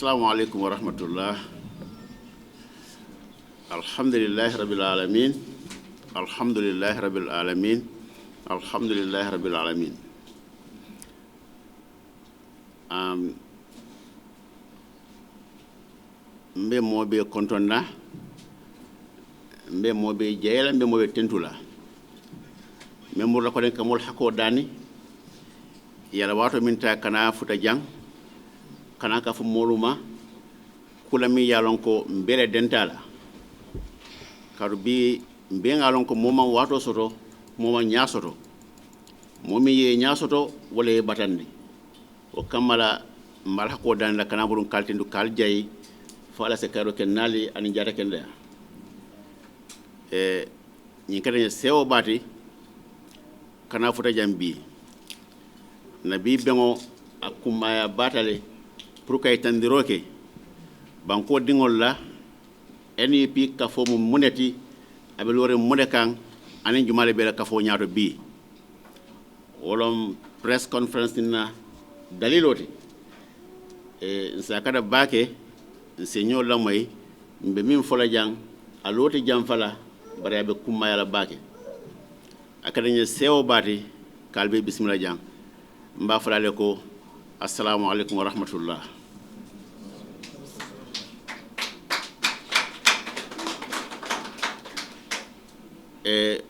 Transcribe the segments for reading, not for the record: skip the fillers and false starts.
Assalamu alaikum wa rahmatullah. Alhamdulillahi rabbil alamin. Alhamdulillahi rabbil alamin. Alhamdulillahi rabbil alamin. Mbe mobe kontonna, mbe mobe jeyla, mbe mobe tentula. Mbe murla ko den kamol hako dani. Yala wato minta kana futa jang. Kana ka fu moluma kula mi yalon ko mbele dentala karu bi mbe ngalon ko moma wato soto moma nyasoto momi ye nyasoto wala ye batandi o kamala mbal ko dan la kana burun kaltindu kal jayi fala se karo ken nali ani jara ken da ni kada sewo bati kana futa jambi nabi bengo akumaya batale pour kay tandiroke banko dingol la NUP kafo mu muneti abe lore munekan anin jumale bela kafo nyaato bi wolom press conference na daliloti nsakada bake nsenyo lamay mbe min fola jang aloti jam fala bare abe kumma yala bake akada nye sewo bati kalbe bismillah jang mba fala le ko assalamu alaikum wa rahmatullah.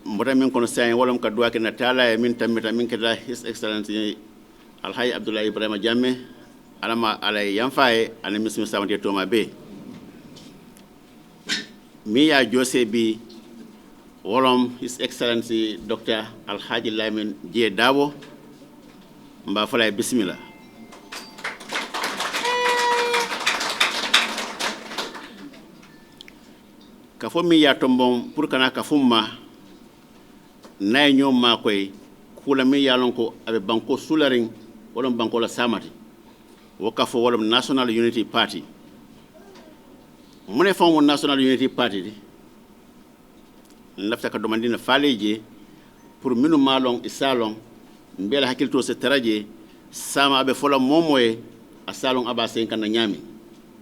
Mbota min kono sayin wolom ka duwake na tala e min tammita min keda His Excellency Alhaji Abdoulaye Ibrahima Jammeh alama alay yanfaye ana mismi samante toma be mi ya jose bi wolom His Excellency Dr. Alhaji Lamin J. Dabo mba falay bismillah. Kafo mi ya tombon pour kana kafumma nay ñom ma koy kula mi yalon ko abe banko sularing wolom banko la samati wo kafo wolom National Unity Party mune famo National Unity Party di lafta ka domandina faleje pour minu malong isalong mbela hakilto se taraje sama abe fola momoye asalong aba sen kana nyami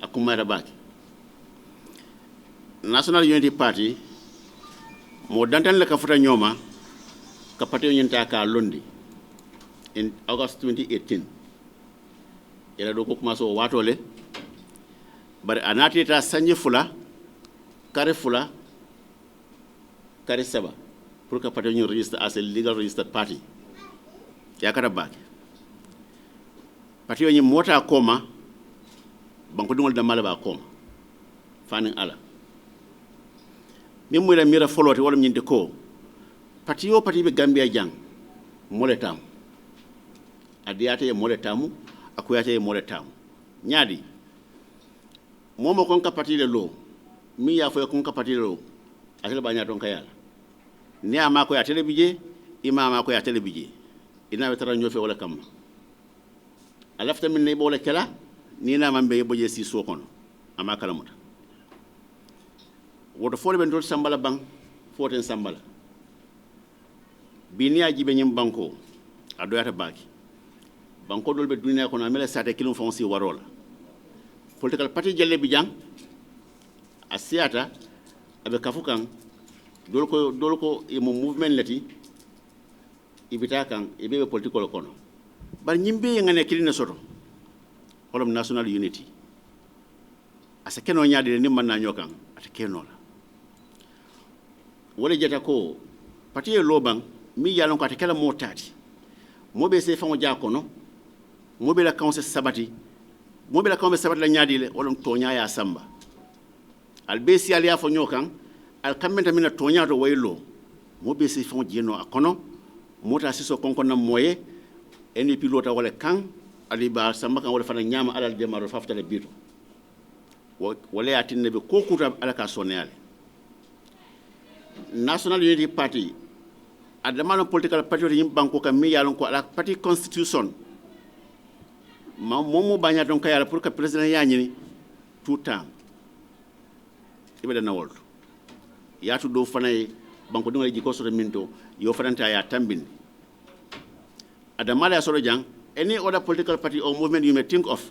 akumara baki National Unity Party mo dantan le ka futa ñoma ka parti ñenta ka londi in August 2018 ila do ko commencé o watole bari anati ta sanji fula kare saba pour que parti ñu register as a legal registered party yakata baake parti ñu mota koma banko dungol da mala ba koma fanin ala min muyla mira folote wala ñinde ko parti be Gambia jang moletam adiyate e moletamu akuyate e moletamu ñaadi momo kon ka parti le lo mi ya fo kon ka parti le lo atele ba ñaton kayala ni ama ko ya telebije imama ko ya telebije ina wetara ñofe wala kam alafta min ne bole kala ni na mambe boje si so kono ama kala muta woto fole ben dol sambala bang foten sambala bini ajibe nyim banko adoyata baki banko dol be dunia kono amela sate kilum fonsi warola political party jelle bi jang asiata abe kafukan dol ko e mo movement lati ibita kan e be political kono bar nyimbe ngane kilina soto holom National Unity asa keno nyaade ni man na nyokan ata keno la wala jeta ko parti e loban mi yalon ko ata kala motati mobe se famo jakono mobe la kanse sabati la nyaadi le wolon tonya ya samba albesi ali afo nyokan al kamenta mina tonya to waylo mobe se famo jeno akono mota siso konko na moye eni pilota wala kan ali ba samba kan wala fana nyama alal demaro faftale bito wala atinne be kokuta alaka sonale National Unity Party adamano political party yim banko kam mi yalon ko ala party constitution momo baña don kayala pour que président yañini tout temps ibe na wolto yatu do fanay banko dum ji ko so minto yo fananta ya tambin adamala so jang any other political party or movement you may think of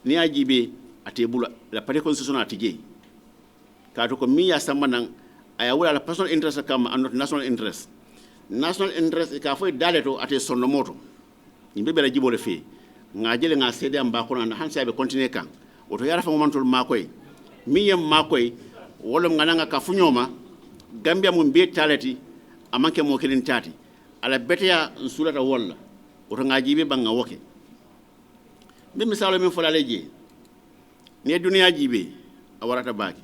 ni ajibe ate bula la parti constitutionnel atije kato ko mi ya samba nan aya wala la personal interest kam and not national interest ka fo dale to ate sonno moto yimbe be la jibole fi nga jele nga sede am ba ko na han sabe continuer kan oto yara fa momantul makoy mi yem makoy wolom nga nga ka funyoma gambia mum be talati amanke mo kelin tati ala beteya sulata walla oto nga jibe banga woke be misalo min fola leje ne duniya jibe a warata baake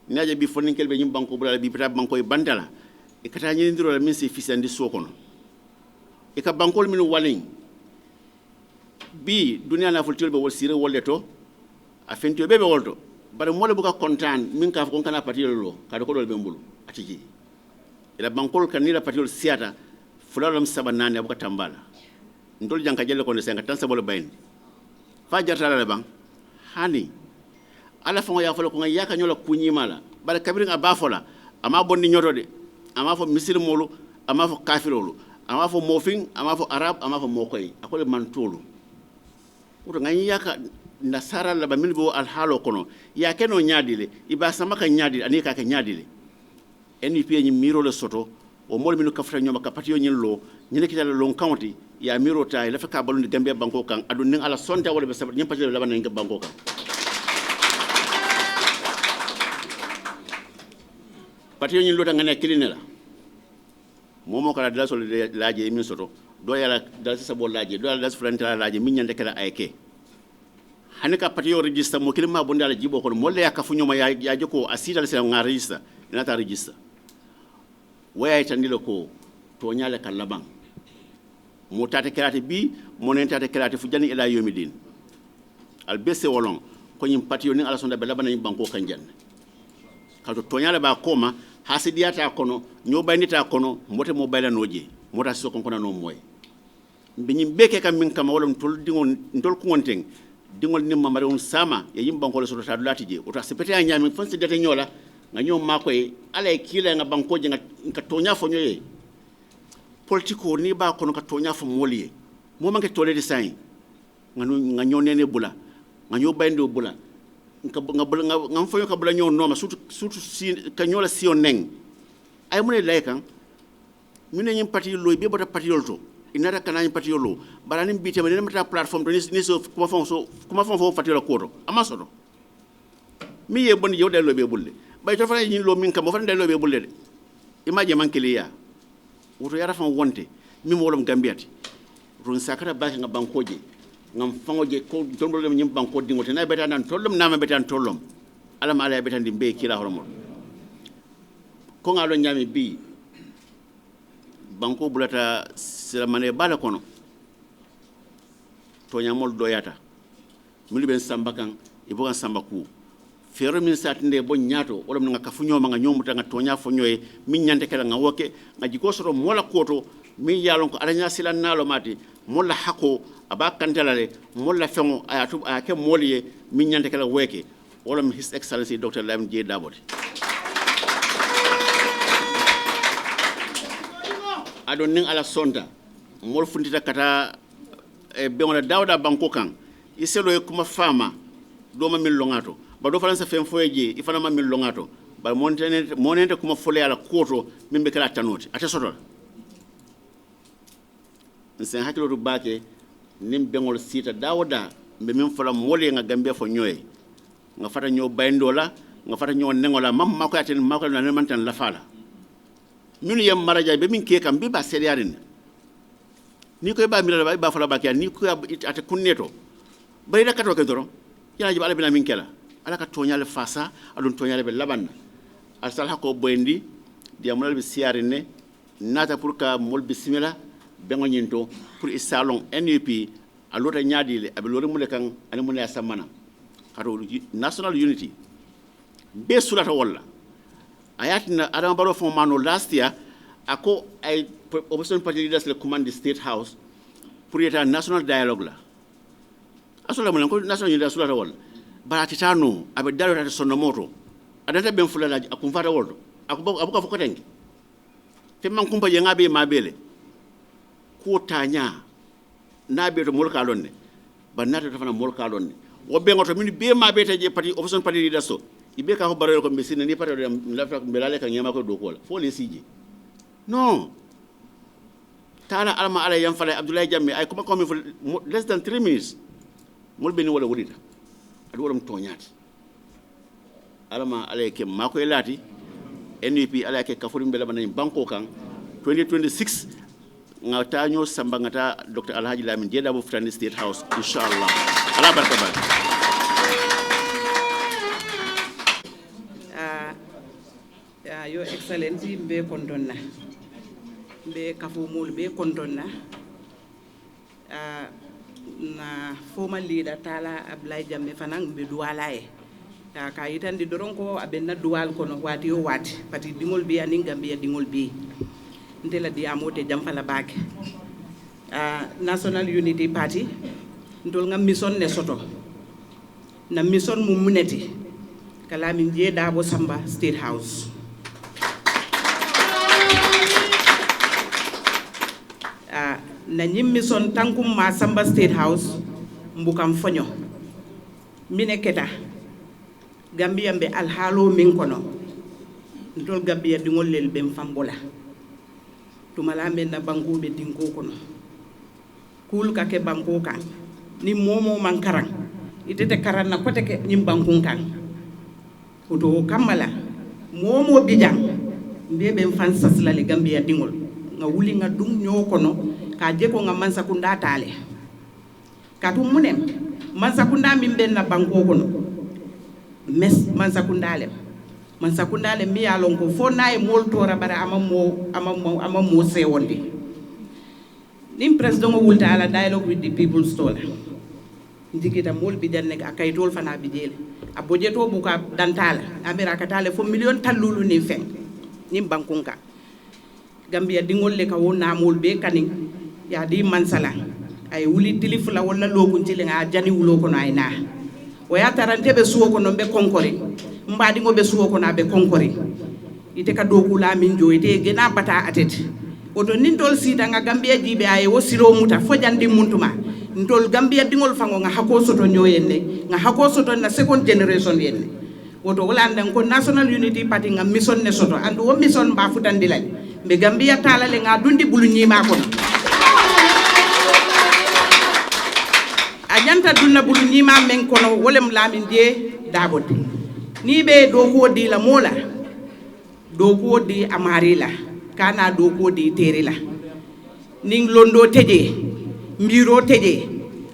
naje bi foninkel be nyim banko bula bi peta banko e bandala e kata nyindiro la min se fisandi sokono e ka bankol min walin bi duniya na fultol be wol sire wolle to a fentio be wolto bare mole buka kontan min ka ko kana patio lo kada ko dol be mbulu atiji ila bankol kan ni la patio siata fulalam sabanani abuka tambala ndol janka jelle ko ne senga tan sabolo bayin fa jarta la bang hani ala fango ya folo ko ya ka nyola kunyimala bare kabirin abafola ama bonni nyotode ama fo misir molu ama fo kafirolu ama fo mofin ama fo arab ama fo mokoy akole man tolu uto ngani yaka nasara la bamil bo al halo kono ya keno nyaadile iba samaka nyaadile ani ka nyaadile NUP ni miro le soto o mol minu kafra nyoma ka patio nyillo nyine kitala lon county ya miro tay la fa ka balundi gambia banko kan adu ning ala sonta wala be sabat nyim patio la ban ngi banko kan patio nyillo ta ngane kilinela momo kala dala sol laaje min soto do yala dal sabo laaje do yala dal frantala laaje min nyande kala ayke hanika patio register mo kilima bonda la jibo ko molle yakafu nyoma ya joko asida la nga register inata register waya itandilo ko to nyale kalabang mo tata kerate bi mo nen tata kerate fu jani ila yomidin al besse wolon ko nyim patio ni ala sonda be labana nyim banko kanjan kato to nyale ba koma hasidiata kono nyobaynita kono mote mo bayla noje mota so kon kono no moy be nyim beke kam min kam wolon tol dingon ndol ko ngonteng dingol nimma mare on sama e yim banko le so ta dulati je o ta sepete a nyami fonse dete nyola nga nyom makoy ala kila nga banko je nga tonya fo nyoye politiko ni ba kono ka tonya fo moliye mo manke tole de sai nga nyonene bula nga nyobayndo bula nga fo ka bula nyon noma surtout si ka nyola si on neng ay mune lay kan mine nyim parti loy be bota parti yolto inara kana nyim parti yolo barani bitema ne mata platform to ni so kuma fon parti yolo koto ama soto mi ye bon yewde lo be bulle bay to fana ñin lo min kam mo fana delo be bulle de imaje mankeliya woto yara fan wonte mi mo wolom gambiati ron sakara ba nga bankoje ngam fangoje ko tombol dem ñim banko dingote na beta nan tollom na ma beta tollom ala ma ala beta ndi be kila hormo ko ngalo nyami bi banko bulata sila mane bala kono to nyamol doyata mi ben sambakan ibokan sambaku fero min satinde bo nyaato wala nga kafunyo ma nga nyomuta nga tonya fonyoe min nyante kala nga woke nga jiko soro mola koto min yalon ko aranya silan nalo mati mola hako aba kantalale mola fengo ayatu ayake moliye min nyante kala weke wala his excellency Dr. Lam J Dabot adon ning ala sonda mol fundita kata be wala dawda banko kan iselo kuma fama do ma min longato ba do faransa fen foyeje ifana ma min longato ba monente kuma fole ala koto min be kala tanoti ate soto nsen hakilo do baake nim bengol sita dawda be min fala mole nga gambe fo nyoy nga fata nyo bayndola nga fata nyo nengola mam mako aten mako na man tan la fala minu yam maraja be min ke kam bi ba seriarin ni ko ba mi ba fala baake ni ko ate kunneto bari da kato ke doro yana jiba ala bina min kela ala ka toñale fasa adun toñale be labanna asal hako boyndi diamul be siarine nata pour ka mol bismillah be ngonyinto pour isalon NUP alota nyaadile abe lori mule kan ani mule samana kato national unity be sulata walla ayatina adam baro fo mano last year ako ay opposition party leaders le command the state house pour yeta national dialogue la asola mo ko national unity sulata walla barati tano abe dalo ta sonno moto adata ben fulala akum fata woldo abuka foko tengi te man kumpa ye ngabe mabele ko tanya nabe to molka lonne ba nata to fana molka lonne wo be ngoto min be ma be taje parti opposition parti leader so ibe ka ko baro ko be sin ni parti dem la fa be la ka nyama ko do ko la fo le siji non tala alma ala yam fala Abdoulaye Jammeh ay kuma ko mi less than 3 minutes mol be ni wala wurita adu waram toñaati alama ala ke mako elati NUP ala ke kafurim be la banan banko kan 2026 ngata nyo samba ngata Dr. Alhaji Lamin Jeda bu Futani State House inshallah ala barka ba Your Excellency be kondonna be kafumul be kondonna na former leader Tala Abdoulaye Jammeh fanang be duwalae ka yitandi doron ko abenna duwal kono wati o wati pati dingol bi anin Gambia dingol bi ndela di amote jamfala bake National Unity Party ndol ngam mission ne soto na mission mu muneti kala min je dabo Samba State House na nyim mission tankum ma Samba State House mbukam fonyo mine keta Gambia be alhalo min kono ndol Gambia dingol lel bem fambola tumala men na banko be dinko kono kul ka ke banko kan ni momo man karang itete karan na kote ke nyim banko kan oto kamala momo bijang mbebe mfansa silale Gambia dingol nga wuli nga dum nyo kono ka je ko nga mansa kunda tale katu munem mansa kunda mimbe na banko kono mes mansa kundale mi yalon ko fo nayi mol tora bara ama mo sewonde nim president wulta ala dialogue with the people stola njikita mol bi janne ka kaytol fana bi jele aboje to buka dantala amira ka tale fo million tallulu ni fen nim bankunka Gambia dingol le ka wona mol be kanin ya di mansala ay wuli tilifula wala logun ci nga jani wulo ko nay na o ya tarante be suwo ko no be konkori mbadi ngo be suwo ko na be konkori ite ka doku la min jo ite gena bata atet oto nin tol sita nga Gambia jibe ay wo siro muta fo jandi muntuma ntol Gambia dingol fango nga hako soto nyoyenne nga hako soto na second generation yenne woto wala ndan ko National Unity Party nga mission ne soto andu wo mission ba futandi la be Gambia talale nga dundi bulu nyima ko ajanta dunna bulu nyima men kono wolem lamin je dabode ni be do ko di la mola do ko di amari la kana do ko di tere la ning londo teje mbiro teje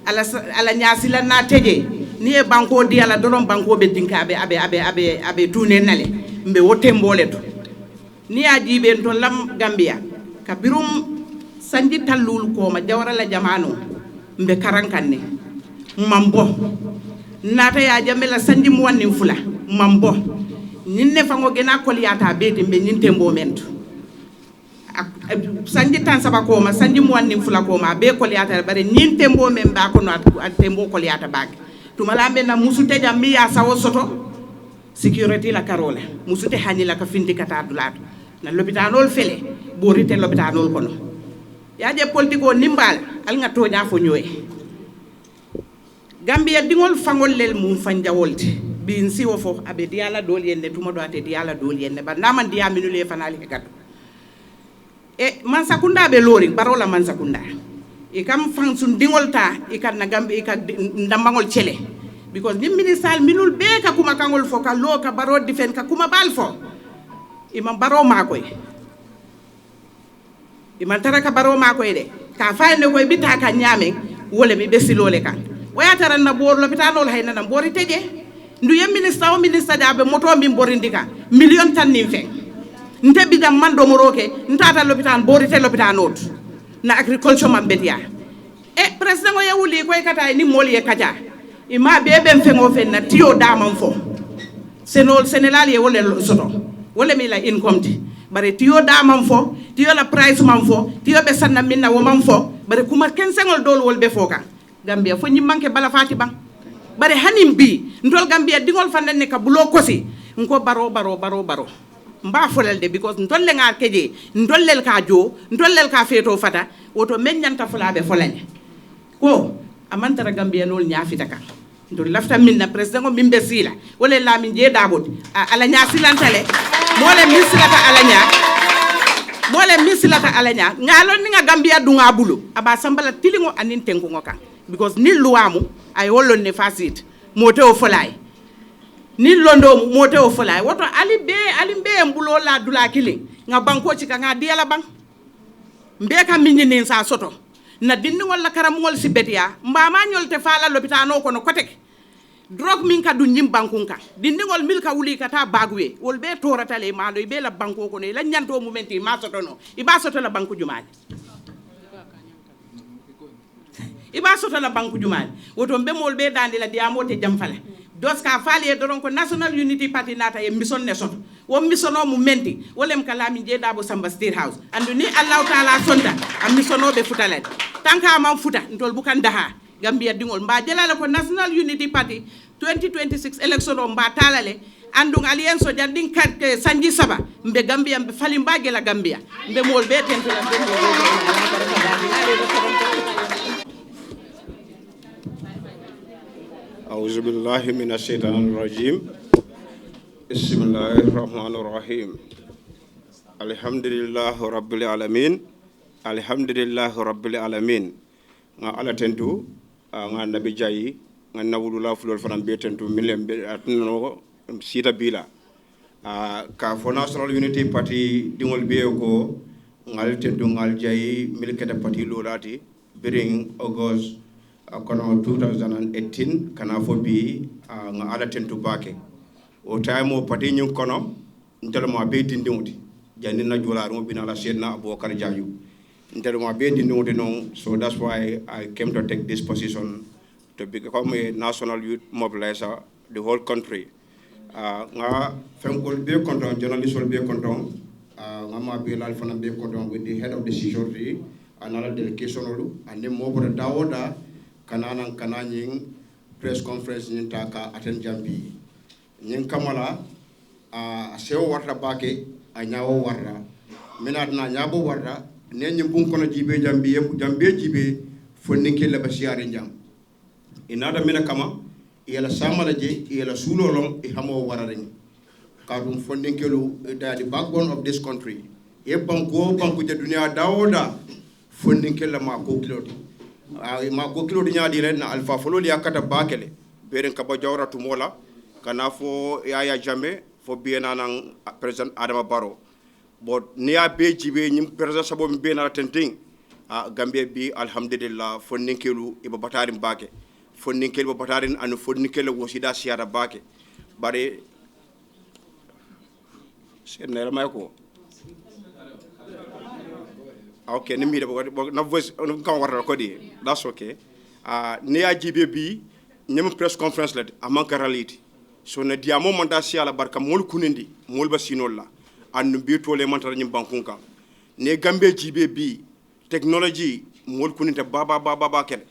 ala nyasila na teje ni e banko di ala doron banko be dinka abe tunen nale mbe wote mboleto ni ajibe to lam Gambia kabirum sanji tallul ko ma jawara la jamano mbe karankanne mambo nata ya jamela sanji mo wanni fula mambo ninne fango gena koliyata beti mbe ninte mbo mento sanji tan saba ko ma sanji mo wanni fula ko ma be koliyata bare ninte mbo men ba ko no at tembo koliyata bag tumala men na musute jammi ya sawo soto security la karola musute hani la ka findi kata dulato na lopitanol fele borite lopitanol kono ya je politiko nimbal al nga tonya fo ñoy Gambia dingol fangol lel mum fanja wolti bin si wofo abe diala dol yende tuma do ate diala dol yende ba naman diya minule fanali gatto e man sakunda be lori barola man sakunda e kam fang sun dingol ta e kan na Gambia e ka ndambangol cele because nim ministal minul be ka kuma kangol fo ka lo ka baro difen ka kuma bal fo imam baro makoy iman taraka baro makoy de ka fayne koy bita ka nyame wole mi besilole kan waya taran na bor lopitanol hayna na bori teje ndu yem ministre o ministre dabe moto mi borindika million tan nim fe ntebi jam mando moroke ntata lopitan bori te lopitanot na agriculture man betia e president o yawuli koy kata ni mol ye kaja ima bebe fengo fen na tio damam fo senol senelal ye wole soto wole mi la income ti bare tio damam fo tio la price man fo tio be sanna minna wo man fo bare kuma kensengol dol wol be foka Gambia fo ñi manke bala fati bang bare hanim bi ndol Gambia dingol fan ne ka bulo kosi nko baro mba folel de because ndolle nga keje ndollel ka jo ndollel ka feto fata woto men nyanta fulabe folale ko amantara Gambia nol nyaafita kan ndo lafta min na president ko min be sila wala la min je dabot ala nya silantale mole min silata ala nya mole min silata ala nya ngalon ni nga Gambia dunga bulu aba sambala tilingo anin tenko ngoka because ni luwamu ay wollon ne fasit mote o folay ni londo mote o folay woto ali be mbulo la dula kili nga banko ci ka nga diala bang mbeka minni nin sa soto na dindi ngol la karam ngol si betia mbama ñol te fala lopitano ko no kotek drog min ka dun nyim bankunka dindi ngol mil ka wuli kata bagwe wol be torata le malo be la banko ko ne la nyanto momenti ma soto no iba soto la banku jumaali iba soto la banku jumaali woto be mol be dandi la diamo te jam fala dos ka faali e doron ko National Unity Party nata e mission ne soto wo missiono mu menti wolem kala min je dabo Samba State House andu ni Allah taala sonta am missiono be futalade tanka am futa ntol bukan daha Gambia dingol mba jelala ko National Unity Party 2026 election o mba talale andung alliance o jandin kat sanji saba mbe Gambia mbe fali mba gela Gambia mbe mol be tento la mbe أعوذ بالله من الشيطان الرجيم بسم الله الرحمن الرحيم الحمد لله رب العالمين الحمد لله رب العالمين nga ala tentu nga nabi jayi nga nawulula fulol fanam be tentu milem be atno sita bila ka fo National Unity Party dingol be ko ngal tentu ngal jayi milkete party lolati bring August kono 2018 kana fo bi nga ala tentu bake o time o party nyum kono ntelma be dindinguti jani na jola mo bina la sedna Abubakar Jaaju ntelma be dindinguti non, so that's why I came to take this position to become a national youth mobilizer the whole country nga fenkol be konton journalist be konton nga ma be lal fana be konton with the head of the security another delegation olu and then mo bota dawoda kananan kananyin press conference nyin taka aten jambi nyin kamala sewo warta bake a nyawo warta minat na nyabo warta ne nyin bun kono jibe jambe jibe fonninke la basiare njam inada mina kama yela samala je yela sulolon e hamo wararen kadum fonninkelu the backbone of this country e banko je dunia dawoda fonninke la ma ko kilodi ma ko kilodi nyaadi ren na alfa fololi akata bakele beren ka ba jawratu mola kana fo yaya jambe fo biena nan president Adama Barrow but niya be jibe nyim president sabo be na tenting Gambia bi alhamdulillah fonninkelu e ba batarim bake fonninkelu ba batarin anu fonninkelu wosida siara bake bare sen na may ko okay ni mi na voice kan warta ko di that's okay niya jibe bi nyim press conference let amanka reality so na diamo manda siala barka mol kunindi mol basinolla andu bi tole mantara nyim bankunka ne Gambia jibe bi technology mol kuninta baba ken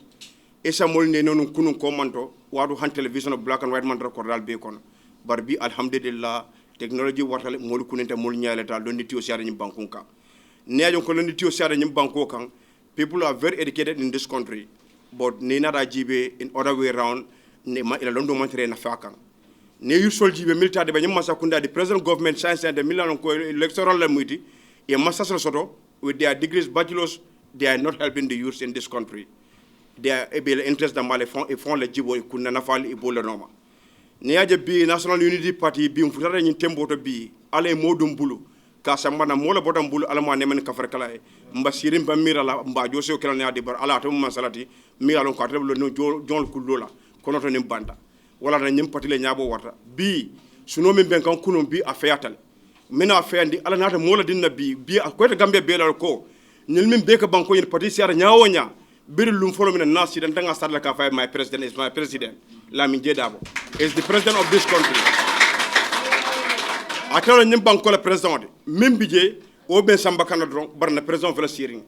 esa mol ne non kunun ko manto wadu han television of black and white man recordal be kon bar bi alhamdulillah technology wartale mol kuninta mol nyaleta don nitio siara nyim bankunka ne ajon ko nitio siara nyim banko kan people are very educated in this country but ne nada jibe in other way around ne ma ila londo mantre na fakan ne yusol jibe military be nyim masakunda the present government science and the milan ko electoral la muti e masasra soto with their degrees bachelors they are not helping the youth in this country they are able interest da male font le jibo kunna na fal ibole noma ne aje bi National Unity Party bi mfutata nyin temboto bi ale modum bulu ka sambana mola bodam bulu alama ne men kafar kala mba sirim ba mira la mba jose o kala ne adi bar ala to masalati mira lon ko atelo no jon kullola kono to nim banda wala na nyim parti le nyabo warta bi suno min ben kan kuno bi afayatal mina afayandi ala nata mola dinna bi ko to Gambia be la ko nyil min be ka banko yin parti siara nyaawo nya bir lum folo min nasi dan tanga sadla ka fay my president is my president Lamin Jedabo is the president of this country atalo nyim banko la president min bije o be samba kana dron barna president vela siring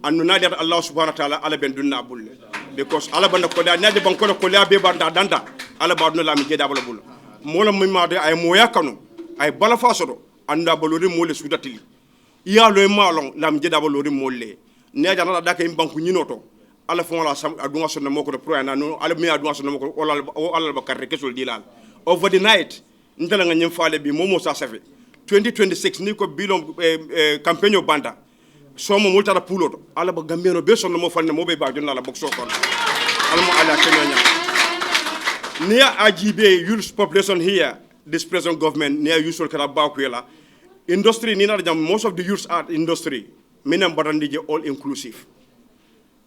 annu nadi Allah subhanahu wa ta'ala ala ben dunna bulle because ala banda ko da nadi banko ko la be banda danda ala badno Lamin Jedabo la bulle mola mi ma de ay moya kanu ay bala fasodo anda balori mole sudatili iya lo malon Lamin Jedabo lori mole ne jana da kay banku nyinoto ala fon la sam adunga sonna moko pro na no ala mi adunga sonna moko o ala ba karre kesol dilal over the night ndala nga nyem faale bi momo sa safe 2026 ni ko bilom campagne o banda somo multa da puloto ala ba gambeno be sonna mo falne mo be ba jonna la bokso kon ala mo ala kenya near AGB youth population here this present government near usual karabakwela industry ni na jam most of the youths are industry minam barandije all inclusive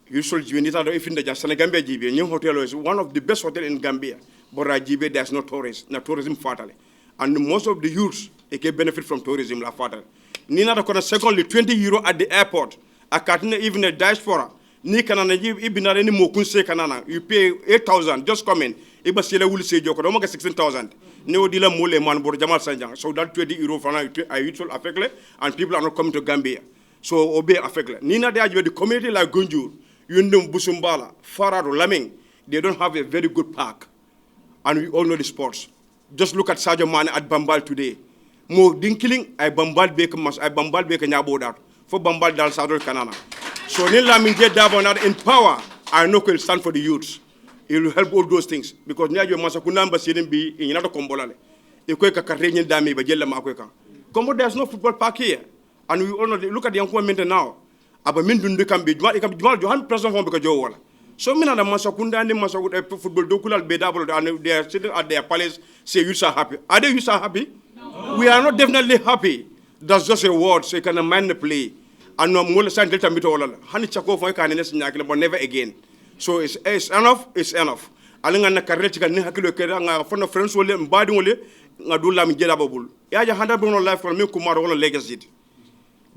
usual jibenita do ifinde ja Senegambia jibe nyum hotel is one of the best hotel in Gambia but jibe there's no tourists na tourism fatally and most of the youths they can benefit from tourism la fatally ni na ko na secondly 20 euro at the airport akatne even a diaspora ni kanana ibinare ni mokunse kanana you pay 8,000 just come in iba sele wul se joko do maga 16,000 ne odila mole man bor jamal sanjang so that 20 euro fana I usual affectle and people are not coming to Gambia so obey affectle ni na de the community like Gunjur Yundum Busumbala Farado Laming they don't have a very good park and we all know the sports just look at Sadio Mane at Bambal today mo dinkiling ay Bambal be mas ay Bambal be nyabo dat for Bambal dal Sadol Kanana so ni Lamin get Dabonat in power I know will stand for the youths. It will help all those things because now you must kunamba sirin bi in another kombolale. E ko ka karrenye dami ba jella ma ko ka. Kombo there's no football park here and we all know look at the young women now. Aba min dundu kambe juma Johan president hon be ko jo wala. So mina da masakunda and football dokulal be double and they are sitting at their palace say you are happy. Are they you are happy? No. We are not definitely happy. That's just a word so you can manipulate. And no more sign delta mito wala. Hani chako fo ka ne nyakile but never again. So it's enough, it's enough. Alinga na karreti ka ni hakilo kera nga fono friends wole mbadi wole nga dula mi jela babul. Ya ja handa bono life for me kumaro wala legacy.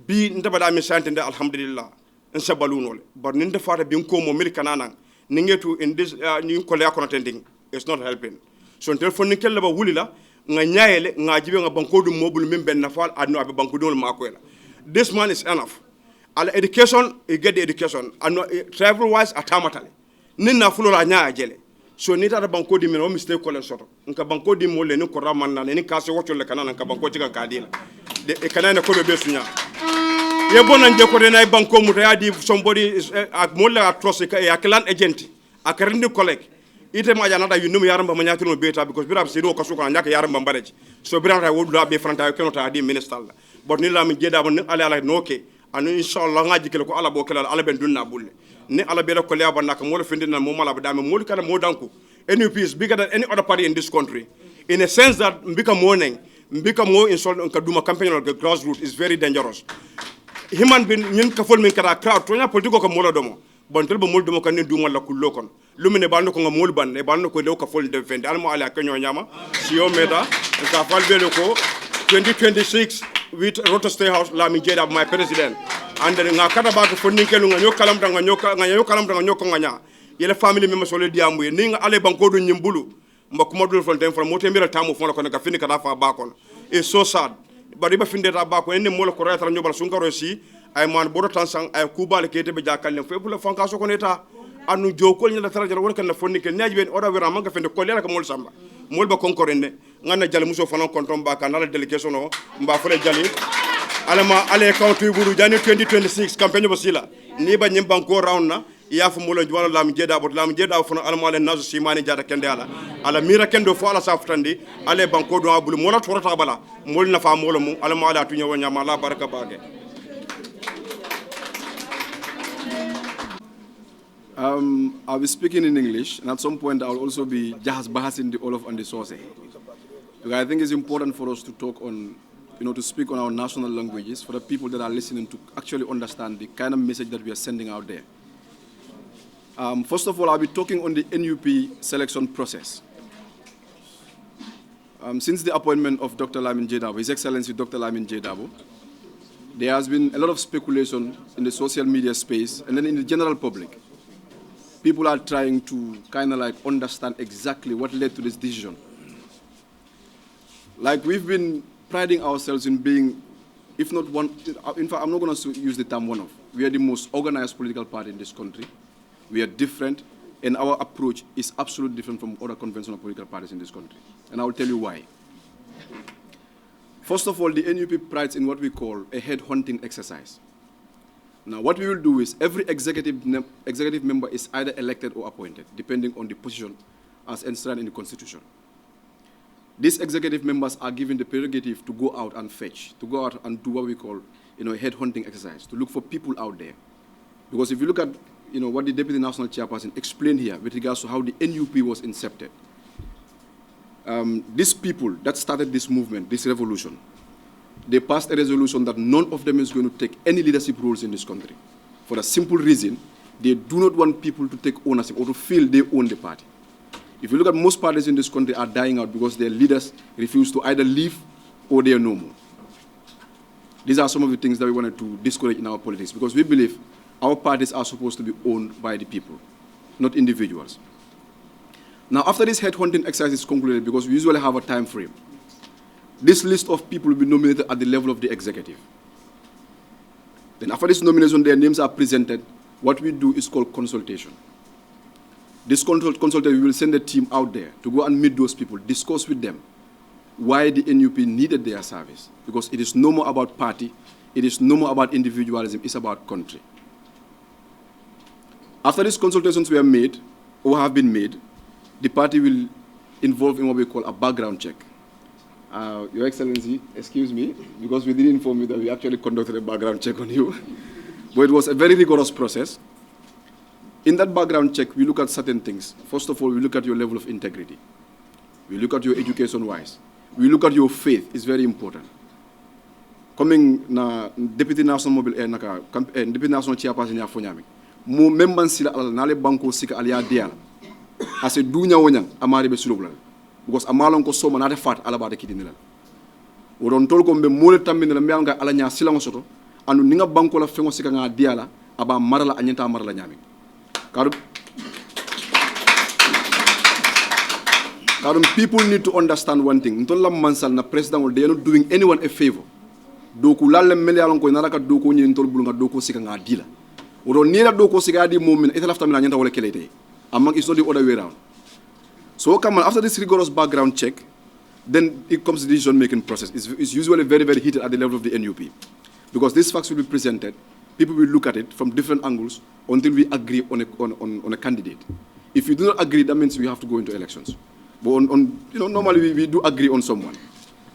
Bi ndaba da mi sante nda alhamdulillah. Nsa balun wole. But ninde fara bi ko mo mil kanana ningetu in this ni ko le akona tending. It's not helping. So until for nikel la ba wulila nga nyaayele nga jibe nga banko dum mobul min ben nafal adno abe banko dum makoyla. This man is enough. All education, you get the education. And travel-wise, atamatale. Nina fulo la nya ajele. So nita da banko di mino mistake ko le soto. Nka banko di mo le ni ko ramanna ni kasi wocho le kanana nka banko tika kadila. De kanana ko be sunya. Ye bona nje ko na banko mu di somebody is mo le trust a clan agent. A karindi collect. Ite ma jana da yunum yaramba ma nyakino beta because birab se do ko suko nyaka yaramba mbareji. So birab ta wodu da be franta ko ta di minister la. But ni la mi jeda bon ala noke. Anu inshallah ngaji kele ko ala bo kala ala ben dunna bulle ni ala be ko leaba nak mo findina mo mala ba mo kana mo danku NUP is bigger than any other party in this country in a sense that mbika morning mbika mo insult on kaduma campaign of the grassroots is very dangerous human being nyin ka fol min kara crowd to nya politiko ko molo domo bon tel bo mol domo kan ni duma la kullo kon lumine bando ko ngol ban e bando ko lew ka fol defend almo ala kanyo nyama si o meta ka fal be ko 2026 with Roto State House Lamin Jeda my president and then nga kata ba ko fonni kelu nga nyokalam nga nyoko nga yele family members wole diamu ni nga ale banko do nyimbulu mbakuma dul fon dem fon mote mira tamu fon ko ka fini kata fa ba kon it's so sad bari ba finde ta ba ko en mo ko retra nyobal sunkaro si ay man bodo tansang ay kubal kete be jakal ne fe bula fanka so ko neta anu jokol ni la tara jara won kan fonni kel nyaji ben oda wera manga finde ko lera ka mol samba mol ba konkorende ngana jale muso fanan kontom ba kan ala delegation o mba fole jali alama ale kawtu buru jani 2026 campagne basila ni ba nyim banko round na ya fu molo jwala lam jeda fona alama ale nazo simani jada kende ala mira kendo fo ala saftandi ale banko do abulu mola torata bala mol na fa molo mu alama ala tunya wonya mala baraka bage. I'll be speaking in English, and at some point I'll also be just bahasing the Olof and the Source. Because I think it's important for us to talk on, to speak on our national languages for the people that are listening to actually understand the kind of message that we are sending out there. First of all, I'll be talking on the NUP selection process. Since the appointment of Dr. Lamin Jedabo, His Excellency Dr. Lamin Jedabo, there has been a lot of speculation in the social media space and then in the general public. People are trying to kind of like understand exactly what led to this decision. Like we've been priding ourselves in being, if not one, in fact, I'm not going to use the term one of. We are the most organized political party in this country. We are different, and our approach is absolutely different from other conventional political parties in this country. And I will tell you why. First of all, the NUP prides in what we call a head-hunting exercise. Now, what we will do is every executive member is either elected or appointed, depending on the position as enshrined in the Constitution. These executive members are given the prerogative to go out and fetch, to go out and do what we call, headhunting exercise, to look for people out there. Because if you look at, what the Deputy National Chairperson explained here with regards to how the NUP was incepted, these people that started this movement, this revolution, they passed a resolution that none of them is going to take any leadership roles in this country. For the simple reason, they do not want people to take ownership or to feel they own the party. If you look at most parties in this country are dying out because their leaders refuse to either leave or they are no more. These are some of the things that we wanted to discourage in our politics, because we believe our parties are supposed to be owned by the people, not individuals. Now, after this headhunting exercise is concluded, because we usually have a time frame, this list of people will be nominated at the level of the executive. Then after this nomination, their names are presented. What we do is called consultation. This consultation, we will send a team out there to go and meet those people, discuss with them why the NUP needed their service. Because it is no more about party, it is no more about individualism, it's about country. After these consultations were made, or have been made, the party will involve in what we call a background check. Your Excellency, excuse me, because we didn't inform you that we actually conducted a background check on you. But it was a very rigorous process. In that background check, we look at certain things. First of all, we look at your level of integrity. We look at your education-wise. We look at your faith. It's very important. Coming na Deputy National Mobile Deputy National Chairperson ya Fonyami, mo memban sila alal nale banko sika alia diala. Ase dunya wonyang amari be sulubla. Because amalon ko soma nate fat ala bade kidinila. Woron tol ko mbe mole tambina la mbanga ala nya sila ngosoto anu ninga banko la fengo sika nga diala aba marala anyenta marala nyami. People need to understand one thing. Ntola mansal na president, they are not doing anyone a favor. Doku lalle mele alon ko naraka doku nyi ntol bulunga doku sika nga dila. Oro nila doku sika di moment ita lafta mina nyanta wala kelete. Among it's not the other way around. So come on, after this rigorous background check, then it comes to the decision-making process. It's usually very, very heated at the level of the NUP. Because these facts will be presented, people will look at it from different angles until we agree on a candidate. If you do not agree, that means we have to go into elections. But normally we do agree on someone.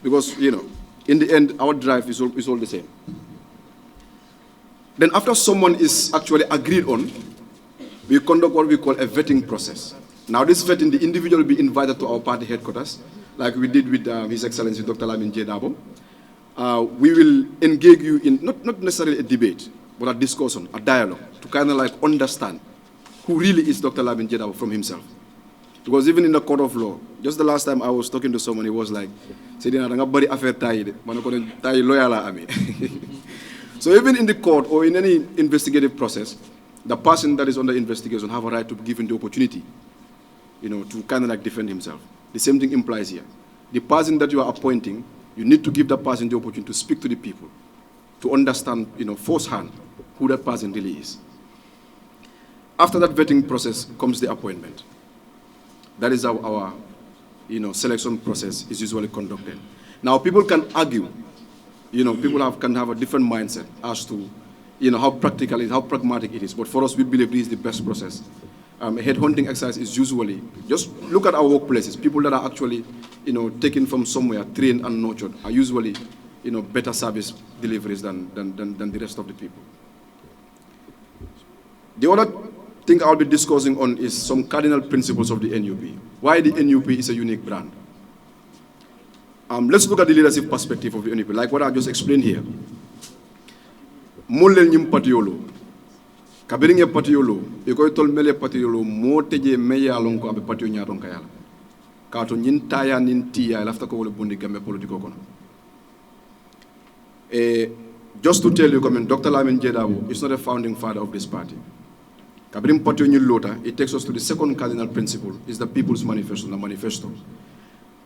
Because, in the end, our drive is all the same. Then after someone is actually agreed on, we conduct what we call a vetting process. Now this vetting, the individual will be invited to our party headquarters, like we did with His Excellency Dr. Lamin J. Dabo. We will engage you in, not necessarily a debate, but a discussion, a dialogue, to kind of like understand who really is Dr. Lamin J. Dabo from himself. Because even in the court of law, just the last time I was talking to someone, he was like, so even in the court or in any investigative process, the person that is under investigation have a right to be given the opportunity, to kind of like defend himself. The same thing implies here. The person that you are appointing, you need to give that person the opportunity to speak to the people, to understand, firsthand who that person really is. After that vetting process comes the appointment. That is how our, selection process is usually conducted. Now, people can argue, people can have a different mindset as to, how practical it is, how pragmatic it is. But for us, we believe this is the best process. A headhunting exercise is usually, just look at our workplaces. People that are actually, taken from somewhere, trained and nurtured, are usually, better service deliveries than the rest of the people. The other thing I'll be discussing on is some cardinal principles of the NUP. Why the NUP is a unique brand. Let's look at the leadership perspective of the NUP, like what I just explained here. Molel nyim patiolo. Kabiringe patiolo, iko tol mele patiolo mo teje meya lonko abe patio nyaton kayala. Kato nyin taya nin tiya lafta ko wole bondi gambe politiko kono. Just to tell you, Dr. Lamin J. Dabo is not a founding father of this party. Kabirim patio nyin lota, it takes us to the second cardinal principle, is the People's Manifesto, the manifesto.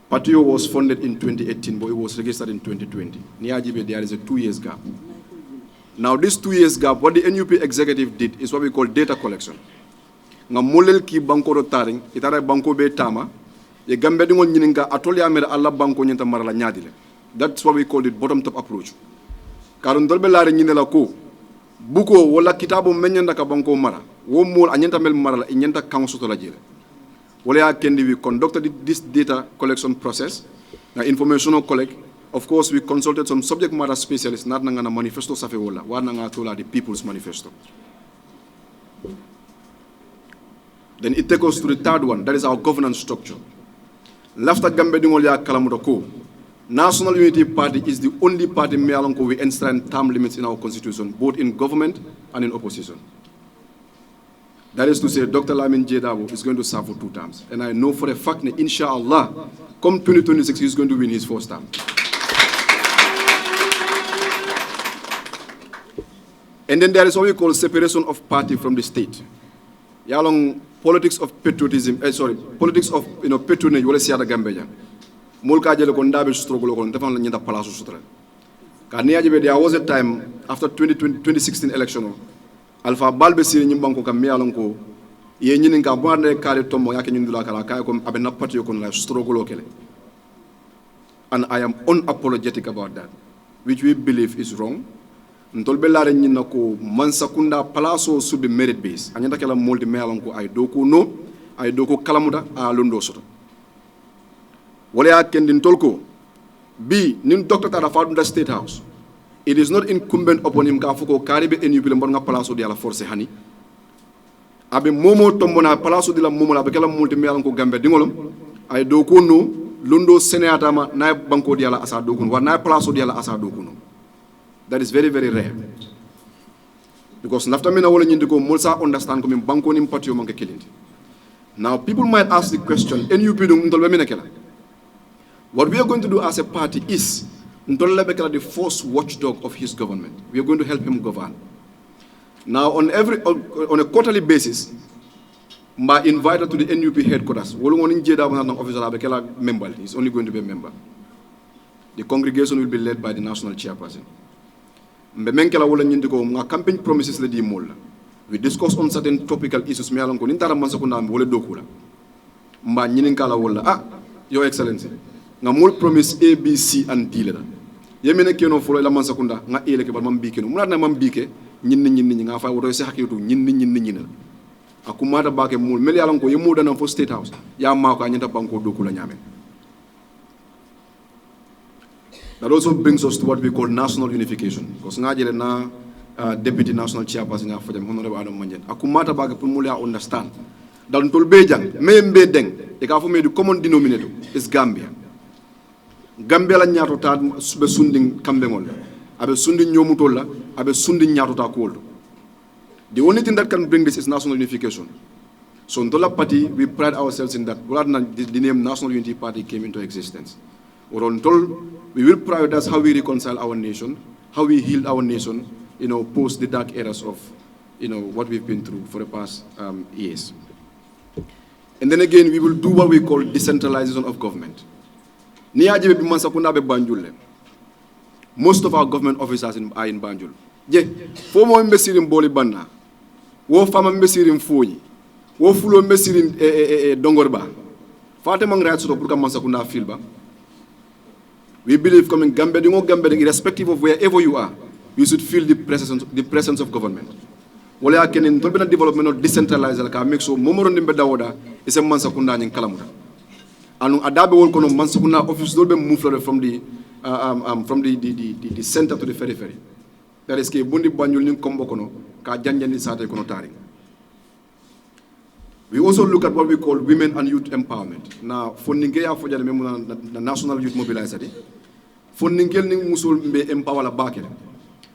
Patio was funded in 2018, but it was registered in 2020. Niajibe, there is a 2 years gap. Now, this 2 years gap, what the NUP executive did is what we call data collection. Nga molel ki banko do taring, itara banko be tama, ye gambe dingo nyininga atoli amere alla banko nyenta marala nyadile. That's what we call the bottom-top approach. Karun dolbe lare nyinela ko, buko wala kitabo menyanda ka banko mara wo mol anyenta mel mara la nyenta kan soto la jele wala ya kendi we conducted this data collection process na information collect. Of course, we consulted some subject matter specialists, not na manifesto safe wala, wa nga tola the People's Manifesto. Then it takes us to the third one, that is our governance structure. Lafta gambe dingol ya kalamuto ko. National Unity Party is the only party we enshrine term limits in our constitution, both in government and in opposition. That is to say, Dr. Lamin Jedabo is going to serve for 2 terms. And I know for a fact, inshallah, come 2026, he's going to win his 1st term. And then there is what we call separation of party from the state. Yalong politics of patriotism, politics of patronage, wala siya da Gambia. Mulka jele kon dabe struggle kon defan la nyata palaso sutra. Kaniya there was a time after 2016 election. Alpha Balbe siri nyimbanko kam yalong ko ye nyinin ka bande kale tombo yake nyindula kala kay ko abena party kon la struggle kele. And I am unapologetic about that, which we believe is wrong. Ntolbe la renyi nako mansakunda palaso subi merit base anyanta kala moldi mealon ko ay doko no ay doko kalamuda a londo soto wala ya kendin tolko bi nin doctor tara fadunda state house. It is not incumbent upon him ka fuko karibe NUP le mbonga palaso di ala force hani abe momo tombona palaso di la momo la be kala moldi mealon ko gambe dingolom ay doko no londo senata ma na banko di ala asa doko wa na palaso di ala asa doko no. That is very, very rare. Because after me, I understand now, people might ask the question, what we are going to do as a party is the first watchdog of his government. We are going to help him govern. Now, on a quarterly basis, I invited to the NUP headquarters. He's only going to be a member. The congregation will be led by the national chairperson. Campaign promises le di mola. We discuss on certain topical issues me alon ko nintara mansa ko ndam wala dokula. Mba nyinin kala wala Your Excellency. Nga mol promise A, B, C and D la. Yemene keno folo la mansa ko nda nga ele ke bal mam bike no. Mula na mam bike nyinni nga fa wodo se hakitu nyinni. Akumata bake mol meli alon ko yemu dana fo state house. Ya ma ko anyanta banko dokula nyame. That also brings us to what we call national unification. Because na deputy national chairperson for them, Honorable Adam Manjan. Akumata baga pulmulia understand. That until Bejang, Mayembe Deng, the common denominator is Gambia. Gambia la nyato ta be sunding kambengol. Abe sunding nyomutola, abe sunding nyato ta koldo. The only thing that can bring this is national unification. So in Dola Party, we pride ourselves in that. The name National Unity Party came into existence. We will prioritize how we reconcile our nation, how we heal our nation, post the dark eras of, what we've been through for the past years. And then again, we will do what we call decentralization of government. Most of our government officers are in Banjul. Fomo mbesiri mboli banna, wo fama mbesiri mfonyi, wo fulo mbesiri dongorba. Fate mang rights to purka mansakunda filba. We believe coming Gambia, irrespective of wherever you are, you should feel the presence of government. Wala can in development or decentralized make so momoron nimbe dawoda is a mansakunda in Kalamuda. And adabe will kono mansakunda office dolbe move from the center to the periphery. That is ke bundi banjul ning kombo kono ka janjani sate kono tari. We also look at what we call women and youth empowerment. Now, fundingea for the National Youth Mobilizer. Fundingel ning musul mbe empower la bakere.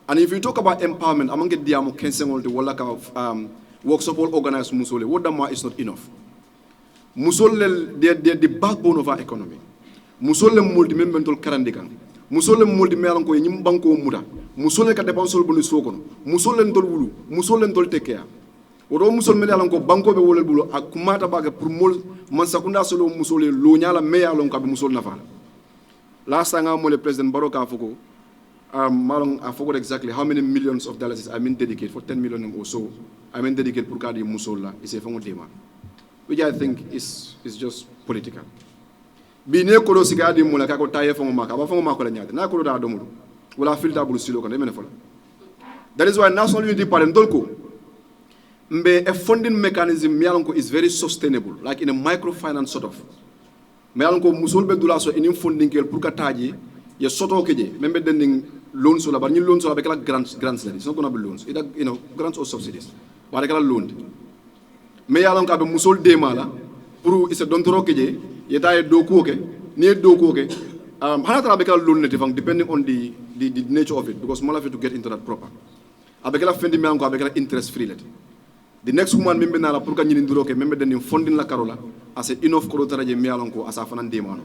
And if you talk about empowerment, among the diamo kensengol the walaka of workshop all organized musole, what dama is not enough. Musole the backbone of our economy. Musole multi-membental karandikan. Musole multi-melanko yimbanko muda. Musole ka depensol bonu sokono. Musole ndol wulu. Musole ndol tekea. Odo musol mele alon ko banko be wolel bulo akumata baga pour mol man sakunda solo musole lo nyala me alon ko be musol nafa. Last time I'm President Baroka Afoko, malong I forgot exactly how many millions of dollars I mean dedicate for 10 million or so. I mean dedicate pour kadi musola is a fongo tema, which I think is just political. Bine ko si kadi mula ka ko taye fongo maka ba fongo mako la nyaade na ko da domudo wala filta bulu silo ko de mene fola That is why National Unity Party a funding mechanism is very sustainable, like in a microfinance sort of. Musul be dula so in funding kel pour kataji ye soto keje membe dending loans or but loans or bekala grants it's not going to be loans either grants or subsidies wala kala loan me yalon ka be musul de mala pour is a dontoro keje ye tay do ko ke ni do ko ke hanata bekala loan net depending on the nature of it, because more of it to get into that proper abekala fendi me anko abekala interest free let. The next woman member na la pour ka nyini nduro ke membe den funding la karola as a enough koro taraje me alonko as a fanan demano.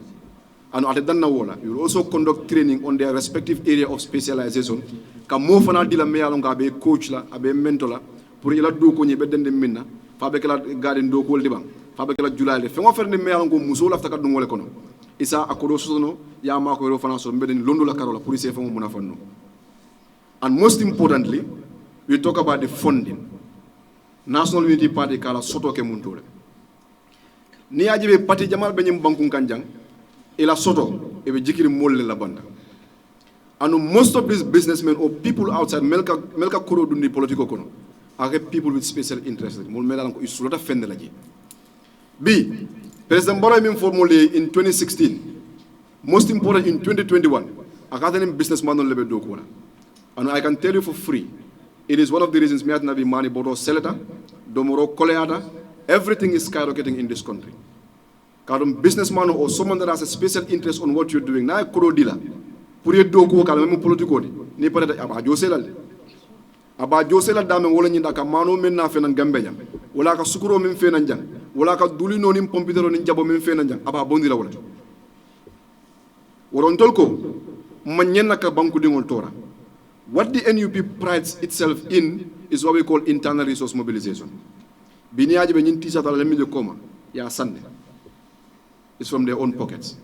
And at dan na wola you will also conduct training on their respective area of specialization ka mo fana dila me alonko abe coach la abe mentor la pour ila do ko nyebe den minna fa be kala garden do ko libang fa be kala julale fe ngo ferne me alonko muso la taka dungole kono isa akodo sono ya ma ko ro fana so mbe den londo la karola pour ise fa mo muna fanno. And most importantly, we talk about the funding. National Unity Party kala soto ke muntole ni ajibe parti jamal benyim bankun kanjang ila soto ebe jikiri molle la banda. And most of these businessmen or people outside melka kuro dundi politiko kono are people with special interest mol melan ko isulota fende laji b President Barrow min formule in 2016, most important in 2021 akatani businessman on lebe do ko. And I can tell you for free, it is one of the reasons me atna bi mani bodo seleta domoro koleada, everything is skyrocketing in this country. Kadum businessman or someone that has a special interest on what you're doing na kuro dila pour ye do ko kala mem politiko ni pare aba josela dame wala nyinda ka mano men na fenan gambeja wala ka sukuro men fenan jang wala ka dulino nim pompitero ni jabo men fenan jang aba bondi la wala woron tolko manyen ka banku dingol tora. What the NUP prides itself in is what we call internal resource mobilization. Biniaji be nyin tisa tala lemile koma ya sande. It's from their own pockets.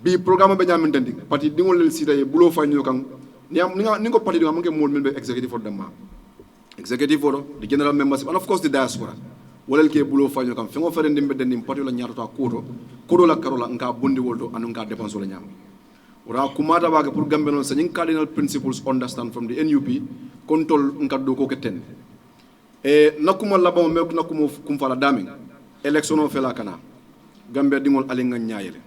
Bi programme be nyamin dendi parti dingol lel sida ye bulo fa ñu kan ningo parti dinga manke mol melbe executive for them. Executive for the general membership and of course the diaspora. Wolel ke bulo fa ñu kan fengo fere ndimbe dendi parti la ñaata kodo la karola nka bondi woldo anu nka dépense la ñam. Ora kumata baga pour gambe non sa cardinal principles understand from the NUP control nka do ko keten e nakuma laba me nakuma kum fala daming election o fela kana gambe dingol ali nga nyaayele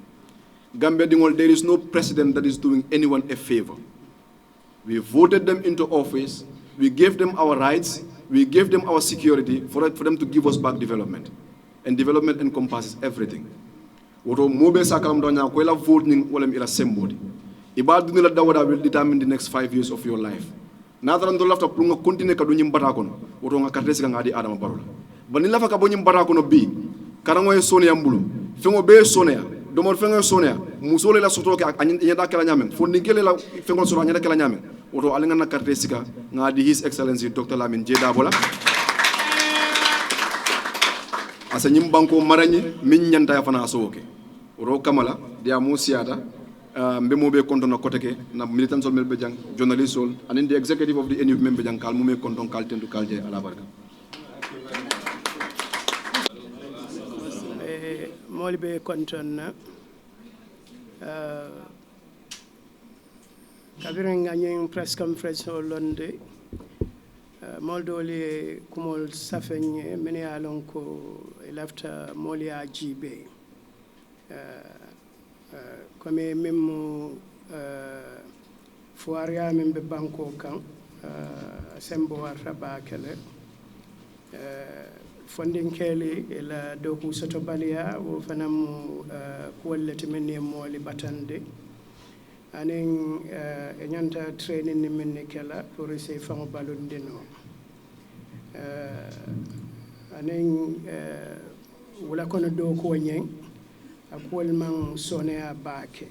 gambe dingol there is no president that is doing anyone a favor. We voted them into office, we gave them our rights, we gave them our security for them to give us back development, and development encompasses everything. Woto mobe sakalam donya ko la vote ning wolem ila sembodi iba dunu la dawada will determine the next 5 years of your life nadran do lafta pour nga continuer ka do nyim bata kono woto nga carte sika ngadi adama barola bani lafa ka bo nyim bata kono bi karango e sonia mbulu fengo be sonia do mo fengo sonia musole la soto ka anyada kala nyamen fondingele la fengo soto anyada kala nyamen woto alinga na carte sika ngadi his excellency Dr. Lamin Jeda Bola asa nyim banko maragni min nyanta ya fana soke ro kamala dia mo siata mbe mo be konton kote ke na militant sol melbe jang journalist sol and the executive of the NUP membe jang kal mo me konton kal tendu kalje ala barka molbe konton kabiren ngagnen press conference o londe moldoli kumol safenye mene alon ko lafta molia jibe comme même foaria men be banko kan sembo warta bakele funding kele ila doku soto balia wo fanam kuwallati men moli batande anen e nyanta training ni men kala pour essayer famo balondino anen wala kono do ko nyen akwal man sonea baake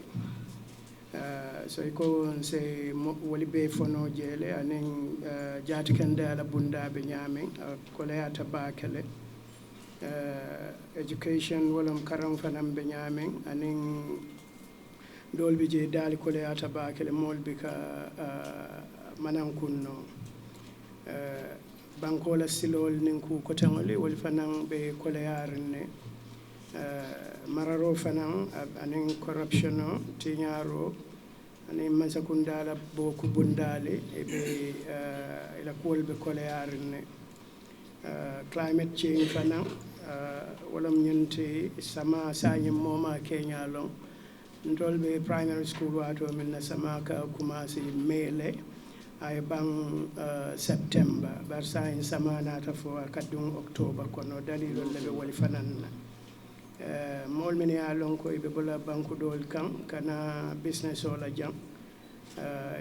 so ko se wali be fono jele anen jati kande ala bunda be nyame ko leata baakele education walam karam fanam be nyame anen dolbi je dali ko leata baakele molbi ka manan kunno bankola silol nin ku ko tangoli wal fanan be ko learne mararo fanan anen corruption tinyaro ani Mansakunda la boku bundale ebe ila kuolbe kolearne climate change fana wala nyente sama sanye moma Kenya long ndolbe primary school wato min na sama ka kumasi mele ay bang September bar sanye sama nata fo kadung October kono dalilo lebe wali fananna mol min ya lon ko ibe bola banku dol kan kana business wala jam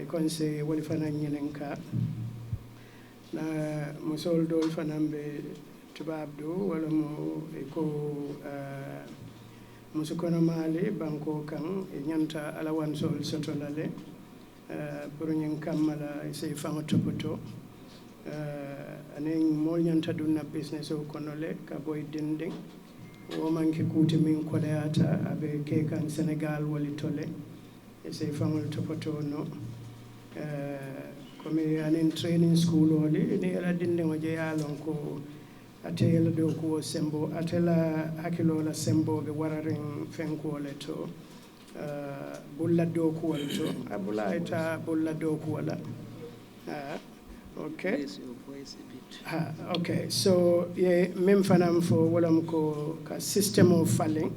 kon se wali fanan nyinen ka na musol dol fanambe tubab do wala mo ko musukono mali banko kan e nyanta alawan sol sotolale pour nyen kamala sey fama topoto anen mol nyanta dunna business o kono le ka boy dinding o manki kuti min koleata abe ke kan Senegal wali tole e sey fama topoto no komi anen training school oli ni ala dinding o jeyalon ko atela do ko sembo atela hakilola sembo be wararin fenkole to bulla do ko to abula ita bulla do ko wala okay okay so ye mem fanam fo walam ko ka system of falling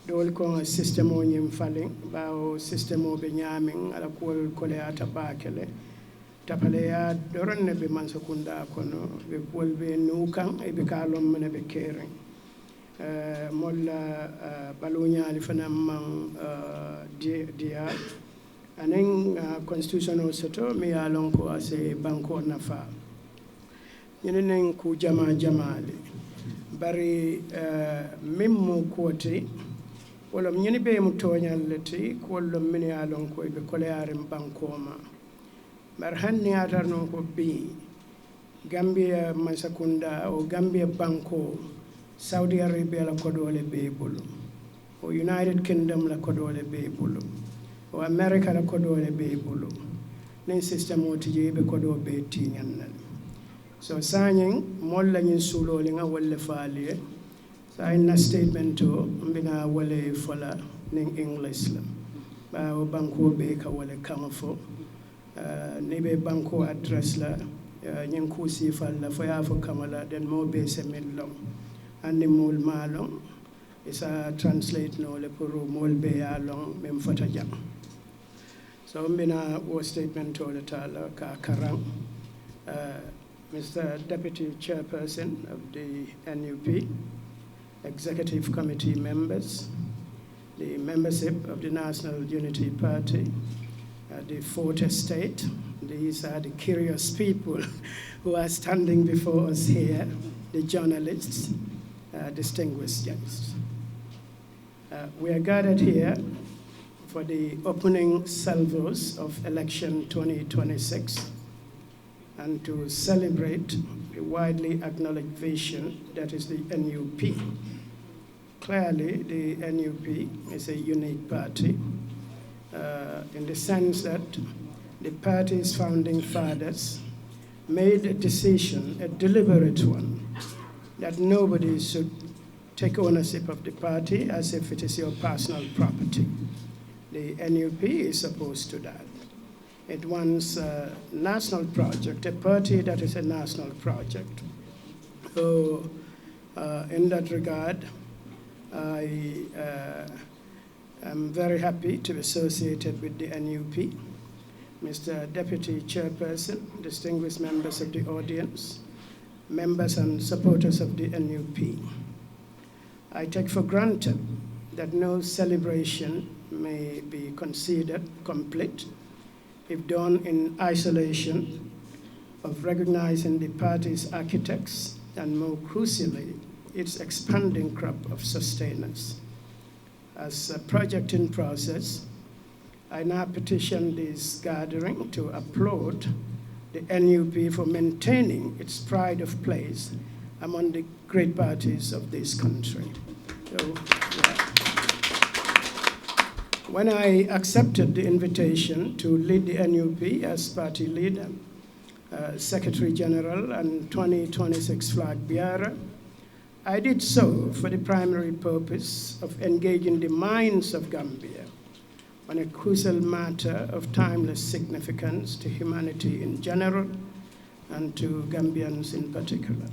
dol ko system o nyim falling bawo system o be nyamin ala ko le ata bakele tapale ya doron ne be Mansakunda kono be wolbe nukan e be kalom mena be keren molla balonya li fana man dia anen constitutional soto mi ya lon ko ase banko nafa ñenen ku jamali bari mimmo koti wala ñeni be mu toñal leti ko wala min ya lon ko be kolearen banko ma bar hanni atarno ko bi Gambia Mansakunda o Gambia banko Saudi Arabia la kodole be bulu o United Kingdom la kodole be bulu o America la kodole be bulu nen system o tije be kodo be tiñan so sanyen molla nyin sulo li nga wolle faaliye sa inna statement to mbina wole fola nen English la ba o banko be ka wole kamfo nibe banko address la nyen ku sifal la fo ya fo kamala den mo be semin long andi mol malong isa translate no le pour mol be ya long mem fota jam so mbina wo statement to le tala ka karang Mr. Deputy Chairperson of the NUP, Executive Committee members, the membership of the National Unity Party, the Fourth Estate. These are the curious people who are standing before us here, the journalists, distinguished guests. We are gathered here for the opening salvos of election 2026 and to celebrate the widely acknowledged vision that is the NUP. Clearly, the NUP is a unique party in the sense that the party's founding fathers made a decision, a deliberate one, that nobody should take ownership of the party as if it is your personal property. The NUP is opposed to that. It wants a national project, a party that is a national project. So in that regard, I am very happy to be associated with the NUP. Mr. Deputy Chairperson, distinguished members of the audience, members and supporters of the NUP. I take for granted that no celebration may be considered complete if done in isolation of recognizing the party's architects and, more crucially, its expanding crop of sustainers. As a project in process, I now petition this gathering to applaud the NUP for maintaining its pride of place among the great parties of this country. So, yeah. When I accepted the invitation to lead the NUP as party leader, Secretary General and 2026 flag bearer, I did so for the primary purpose of engaging the minds of Gambia on a crucial matter of timeless significance to humanity in general and to Gambians in particular.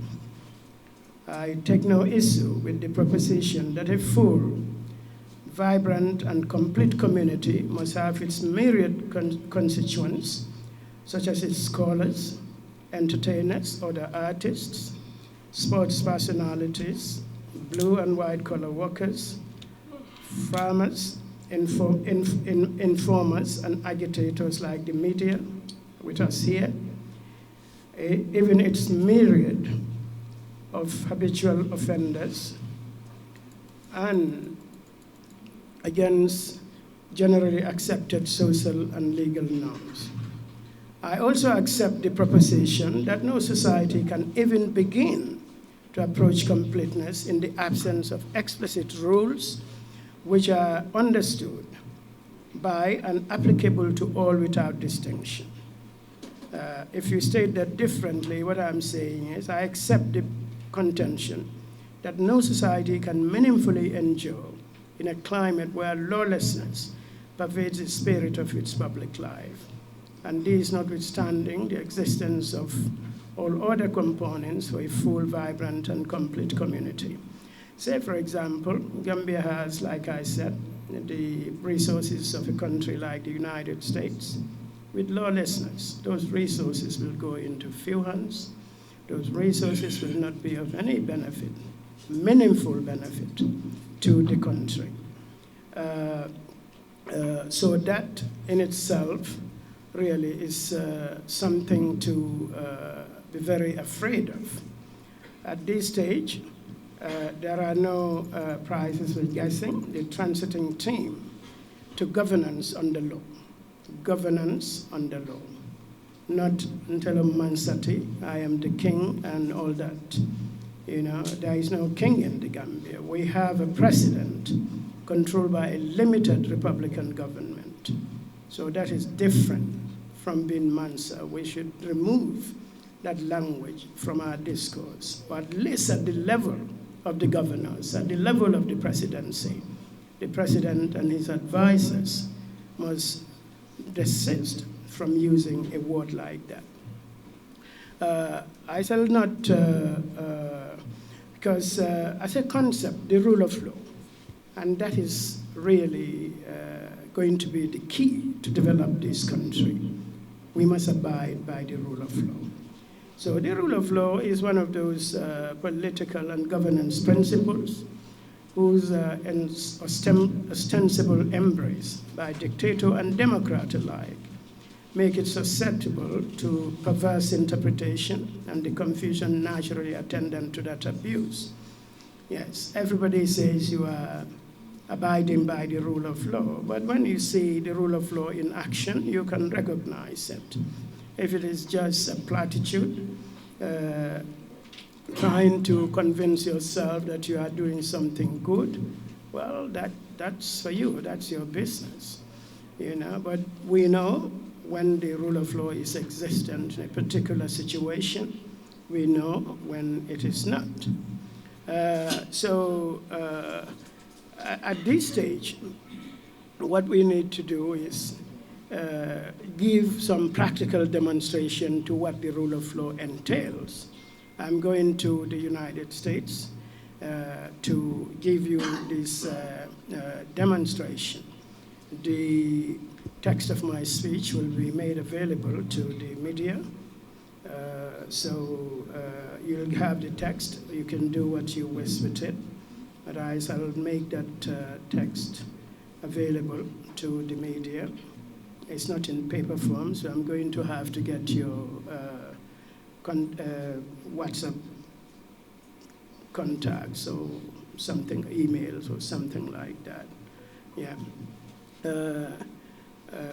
I take no issue with the proposition that a full, vibrant, and complete community must have its myriad constituents, such as its scholars, entertainers, other artists, sports personalities, blue and white collar workers, farmers, informers, and agitators like the media with us here, even its myriad of habitual offenders, and against generally accepted social and legal norms. I also accept the proposition that no society can even begin to approach completeness in the absence of explicit rules which are understood by and applicable to all without distinction. If you state that differently, what I'm saying is I accept the contention that no society can meaningfully endure in a climate where lawlessness pervades the spirit of its public life, and this notwithstanding the existence of all other components for a full, vibrant, and complete community. Say, for example, Gambia has, like I said, the resources of a country like the United States. With lawlessness, those resources will go into few hands. Those resources will not be of any benefit, meaningful benefit to the country. So that in itself really is something to be very afraid of. At this stage, there are no prizes for guessing. The transiting team to governance under law. Governance under law. Not until Mansati, I am the king and all that. You know, there is no king in the Gambia. We have a president controlled by a limited Republican government. So that is different from being Mansa. We should remove that language from our discourse, but at least at the level of the governors, at the level of the presidency, the president and his advisors must desist from using a word like that. I shall not, because as a concept, the rule of law, and that is really going to be the key to develop this country. We must abide by the rule of law. So the rule of law is one of those political and governance principles whose ostensible embrace by dictator and democrat alike make it susceptible to perverse interpretation and the confusion naturally attendant to that abuse. Yes, everybody says you are abiding by the rule of law, but when you see the rule of law in action, you can recognize it. If it is just a platitude, trying to convince yourself that you are doing something good, well, that's for you, that's your business, you know. But we know when the rule of law is existent in a particular situation, we know when it is not. At this stage, what we need to do is give some practical demonstration to what the rule of law entails. I'm going to the United States to give you this demonstration. The text of my speech will be made available to the media. So you'll have the text. You can do what you wish with it. But I shall make that text available to the media. It's not in paper form, so I'm going to have to get your WhatsApp contacts or something, emails or something like that. Yeah.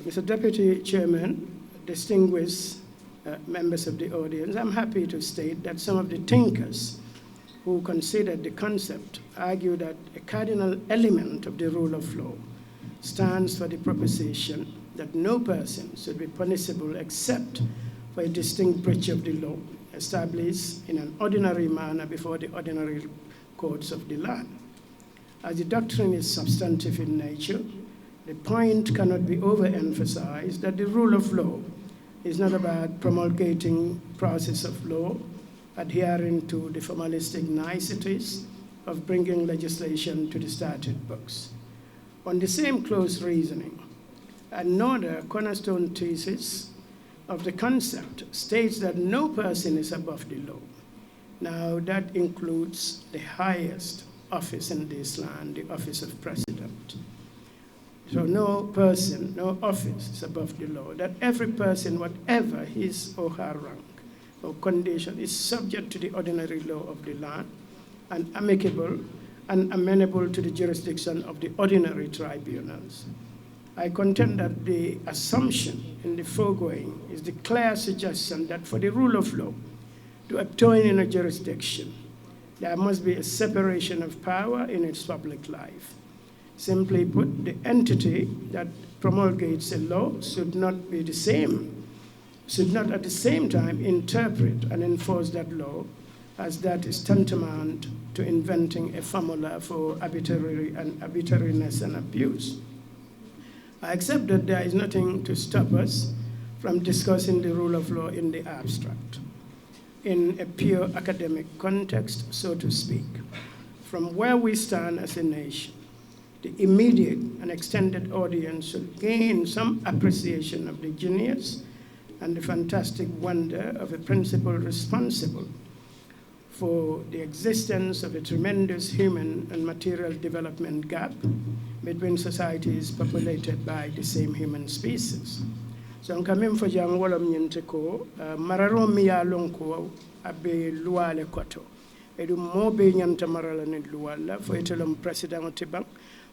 Mr. Deputy Chairman, distinguished members of the audience, I'm happy to state that some of the thinkers who considered the concept argue that a cardinal element of the rule of law stands for the proposition that no person should be punishable except for a distinct breach of the law established in an ordinary manner before the ordinary courts of the land. As the doctrine is substantive in nature, The point cannot be overemphasized that the rule of law is not about promulgating process of law, adhering to the formalistic niceties of bringing legislation to the statute books. On the same close reasoning, another cornerstone thesis of the concept states that no person is above the law. Now, that includes the highest office in this land, the office of president. So no person, no office is above the law, that every person, whatever his or her rank or condition, is subject to the ordinary law of the land and amicable and amenable to the jurisdiction of the ordinary tribunals. I contend that the assumption in the foregoing is the clear suggestion that for the rule of law to obtain in a jurisdiction, there must be a separation of power in its public life. Simply put, the entity that promulgates a law should not at the same time interpret and enforce that law, as that is tantamount to inventing a formula for arbitrariness and abuse. I accept that there is nothing to stop us from discussing the rule of law in the abstract, in a pure academic context, so to speak. From where we stand as a nation, the immediate and extended audience should gain some appreciation of the genius and the fantastic wonder of a principle responsible for the existence of a tremendous human and material development gap between societies populated by the same human species. So on kamim fo jang wolom nyente ko mararo mi ya lonko abe luale koto edu mobe nyanta marala ne luala fo etelom president tibang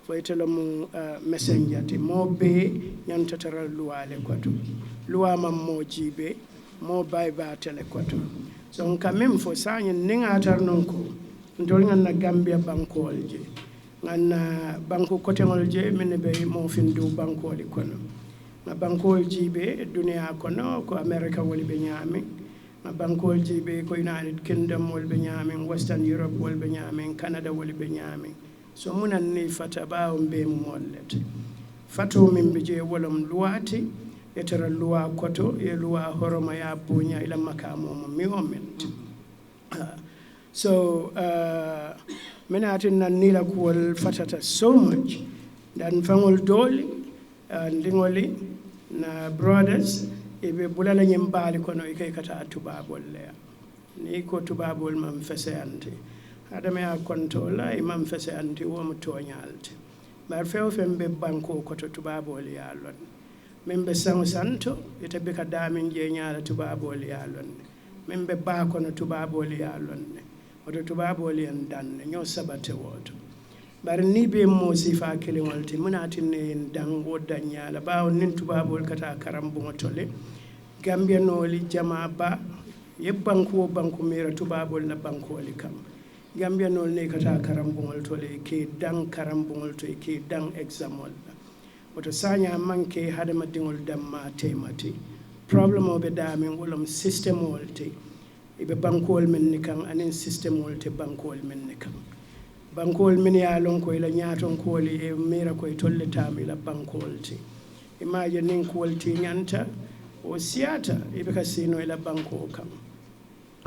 fo etelom messenger ti mobe nyanta tara luale koto luwa mam mo jibe mo bay ba tele koto so on kamim fo sanya ninga tar nonko ndol nganna Gambia bankol je nganna banko kotengol je men be mo findu banko di kono ma bankol jibe dunia kono ko America woli be nyami ma bankol jibe ko United Kingdom woli be nyami Western Europe woli be nyami Canada woli be nyami so munan ni fata ba be mollet fato min be je wolom luati etera luwa koto e luwa horoma ya bunya ila makamo mo mi moment so menatin nan nila kuwol fatata so much dan fangol doli ndingoli na brothers ebe bulala nyembali kono ikay kata tubabol le ni ko tubabol mam fese anti adame a kontola imam fese anti wo mo toñalti bar few fembe banko ko to tubabol ya lon membe santo ite be ka damin je nyaala tubabol ya lon membe ba kono tubabol ya lon oto tubabol en dan ño sabate woto bar ni be mo sifa kelewalti munatin ne dan wodda nyaala baaw nin tubabol kata karambu motole Gambia noli jama ba ye banko mera tubabol na banko li kam Gambia nol ne kata karambungol tole ke dan karambungol to ke dan examol oto sanya manke hadama dingol damma temati problem obe dami wolom system wolte ibe bankol men ni kan anen system wolte bankol men ni kan bankol men ya lon ko ila nyaton ko li e mera ko tolle tam ila bankol te imagine nin ko wolti nyanta o siata ibe kasino ila banko kam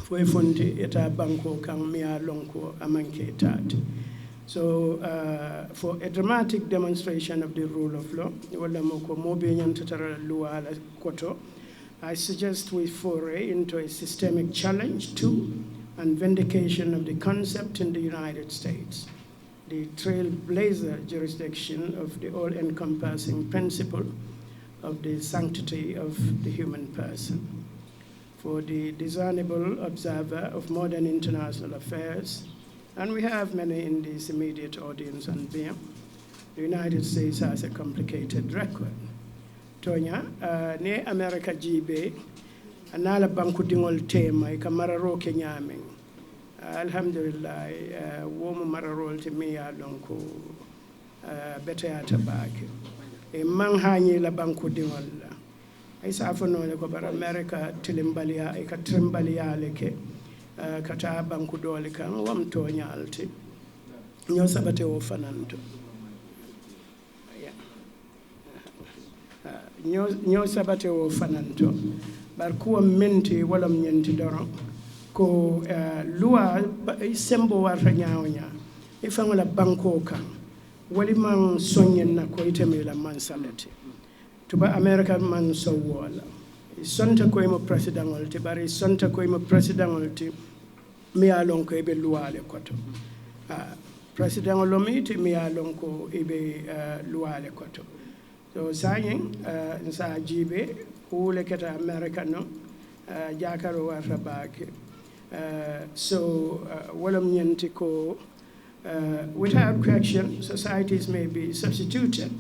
foi fonde eta banko kan miya lonko amanke tat so for a dramatic demonstration of the rule of law wala moko mobe nyantatara luwa ala koto I suggest we foray into a systemic challenge to and vindication of the concept in the United States, the trailblazer jurisdiction of the all-encompassing principle of the sanctity of the human person. For the discernible observer of modern international affairs, and we have many in this immediate audience and being, the United States has a complicated record. Tonya, ne America jibe, anala banku dingol tema, ikamara roke nyaming. Alhamdulillah, womu mararol te miya lonko bete atabake. E manghani la banku dingol la. Ay safono le ko bar America tilimbalia ay ka trimbalia leke kata banku dole kan wam tonya alti nyo sabate o fananto ñoo sabate o fananto bar kuwa menti wala ñenti doron ko loi sembo warta ñaawña e fangola banko kan wali man soñen na ko iteme la man salati tuba america man so wala sonta ko mo president olti bari sonta ko mo president olti mi alon ko be loi le koto president olomiti mi alon ko be loi le koto so sanyen sa jibe kule keta america no jakaro warta baake so walam ñenti ko without correction, societies may be substituted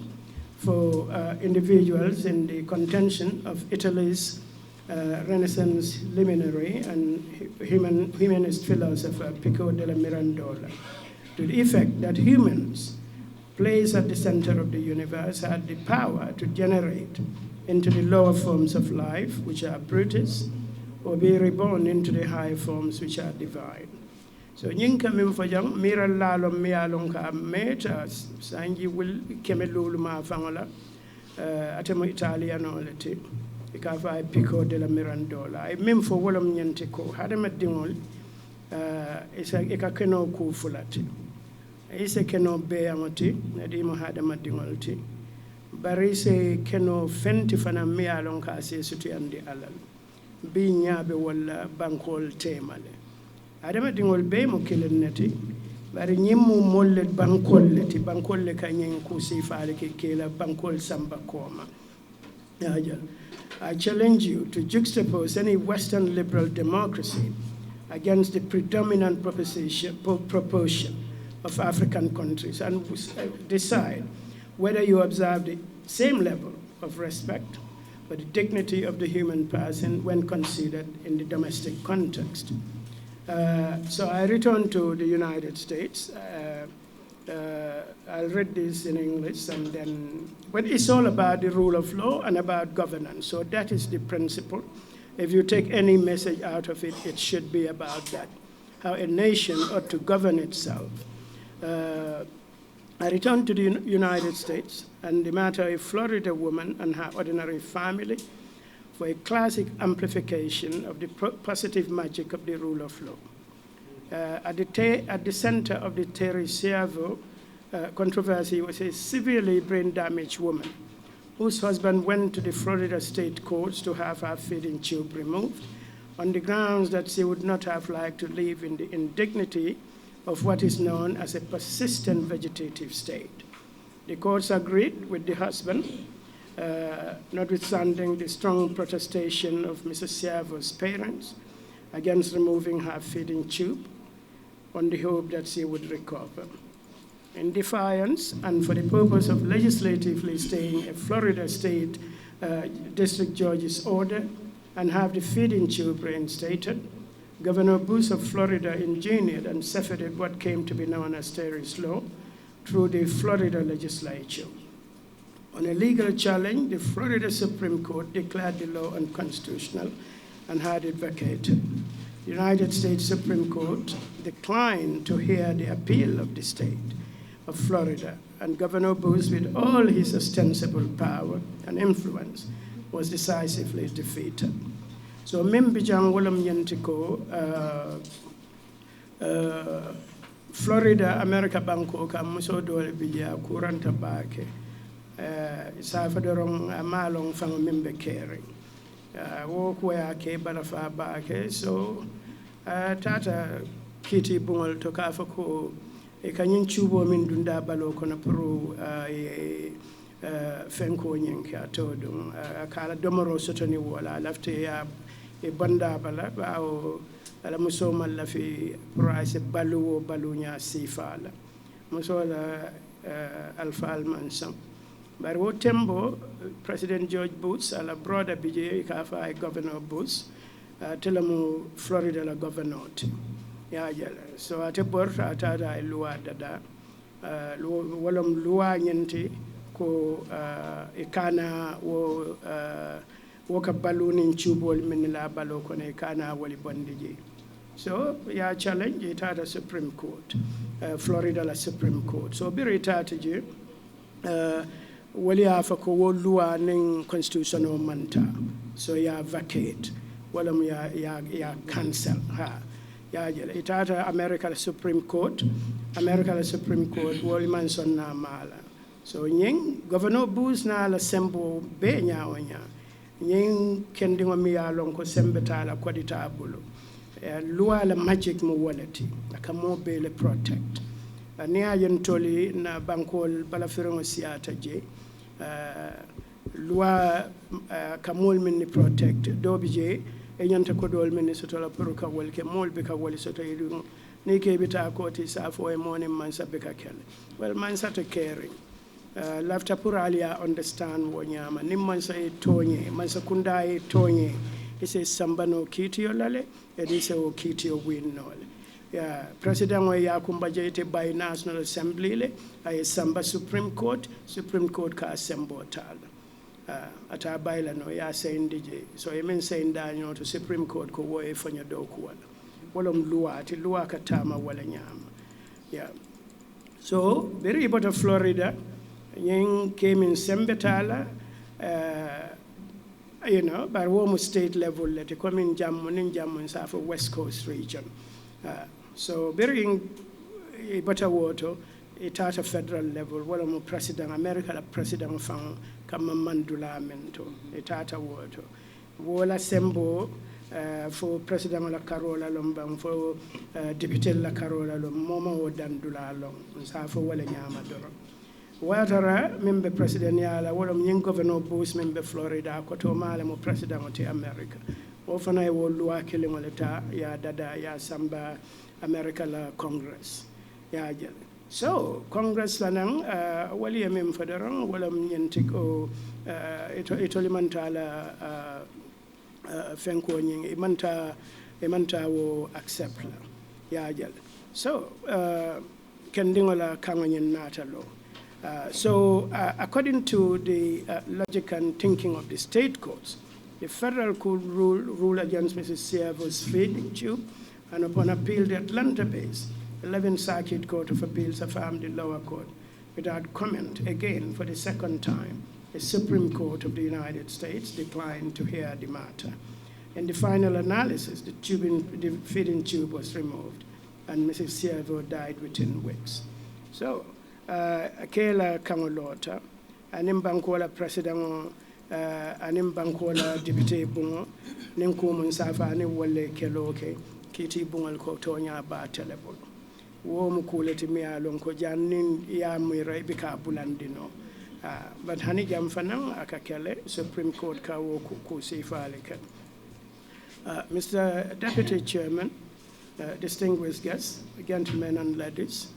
for individuals in the contention of Italy's Renaissance luminary and humanist philosopher Pico della Mirandola, to the effect that humans, placed at the center of the universe, had the power to generate into the lower forms of life, which are brutish, or be reborn into the higher forms, which are divine. So nyinka min fajang mira lalo mialon ka meta sanji will kemelulu ma fangola atemo italiano leti ikafa Pico della Mirandola ay min fo wolom nyante ko hadama dingol isa ika keno ku fulati isa keno be amati nadi mo hadama dingol ti bari se keno fenti fana mialon ka se suti andi alal bi nyaabe wala bankol temale adama dingol be mo kelen nati bari nyimmu molle bankolle ti bankolle kanyen ku sifaale ke kela bankol samba koma yajal. I challenge you to juxtapose any Western liberal democracy against the predominant proportion of African countries and decide whether you observe the same level of respect for the dignity of the human person when considered in the domestic context. So I return to the United States. I'll read this in English and then, but it's all about the rule of law and about governance. So that is the principle. If you take any message out of it, it should be about that, how a nation ought to govern itself. I return to the United States and the matter of a Florida woman and her ordinary family for a classic amplification of the positive magic of the rule of law. At the center of the Terry Schiavo controversy was a severely brain-damaged woman whose husband went to the Florida state courts to have her feeding tube removed on the grounds that she would not have liked to live in the indignity of what is known as a persistent vegetative state. The courts agreed with the husband, notwithstanding the strong protestation of Mrs. Schiavo's parents against removing her feeding tube on the hope that she would recover. In defiance and for the purpose of legislatively staying a Florida state district judge's order and have the feeding tube reinstated, Governor Bush of Florida engineered and safeguarded what came to be known as Terry's Law through the Florida legislature. On a legal challenge, the Florida Supreme Court declared the law unconstitutional and had it vacated. The United States Supreme Court declined to hear the appeal of the state of Florida, and Governor Bush, with all his ostensible power and influence, was decisively defeated. So Mimbijang Wolam Yentiko, Florida, America Banco, Kamuso Dole Bija, Kuranta Bake, Safadorong Amalong Fang Mimbe Kering. Walk where ke balafa baake so tata kiti bungol to ka fako e kanyin chubo min dunda balo kono pro fenko nyen ka to dum kala domoro sotoni wala lafte ya e banda bala bawo ala muso malla fi price balu balunya sifala muso la alfa almansam bari wo tembo President George Bush ala broda bije kafa Governor Bush telamu Florida la governor ya jala so ate borta ata luwa dada wolom luwa nyenti ko ikana wo ka baluni chubol min la balo ko ne kana wali bondiji so ya challenge ita the Supreme Court Florida la Supreme Court so biri ita je wali afa ko wo loi ning constitution o manta so ya vacate wala ya cancel ha ya jele itata America Supreme Court wali man sonna mala so nying governor Bush na la sembo be nyaawanya nying kendingo mi ya lon ko sembetala kodita bulu loi la magic mo walati aka mo be le protect ni ayen toli na bankol bala firongo siata je loi kamol min ni protect dobi je e nyanta ko dol min sotola pour ka wol ke mol be ka wol soto yidu ni ke bita ko ti safo e monim man sabbe ka kele well man sata caring lafta pour alia understand wo nyama nim man sa e tonye man sa kunda e tonye ise sambano kitiyo lale e dise o kitiyo winnole ya president wa yakumba jete by National Assembly le ay samba Supreme Court ka assemble tal ata bayla no ya sayndi je so yemen sayda no to Supreme Court ko wo e fanya do ko wala luwa ka tama wala nyama yeah so very about Florida yen came in sembetala you know by Womo state level let it come in jammun sa for West Coast region so very better water it at a federal level wala mo president America la president fan kama mandula mento it at a water wala sembo for president la Carola lombang for deputy la Carola lom moma o dandula lom sa for wala nyama doro watara membe president yala wala nyin governor Bush membe Florida ko to mala mo president ti America o fana e wo loi kele moleta ya dada ya samba America la Congress ya jel so Congress lanang wali mem federal wala nyenti ko ito limantala fenko nying imanta wo accept la ya jel so kendingola kangonyen natalo so according to the logic and thinking of the state courts, the federal could rule against Mrs. Siervo's feeding tube, and upon appeal, the Atlanta-based 11th Circuit Court of Appeals affirmed the lower court without comment. Again, for the second time, the Supreme Court of the United States declined to hear the matter. In the final analysis, the feeding tube was removed, and Mrs. Siervo died within weeks. So, Kela Kangolota, anim bankola president, anim bankola deputy bungo, ninkumun safa ani wale keloke, kiti bungal ko tonya ba telebol. Wo mukuleti mi alon ko jannin ya mirai bika bulandino. But hani jam fanang akakele Supreme Court ka wo ku sifale ken. Mr. Deputy Chairman, distinguished guests, gentlemen and ladies,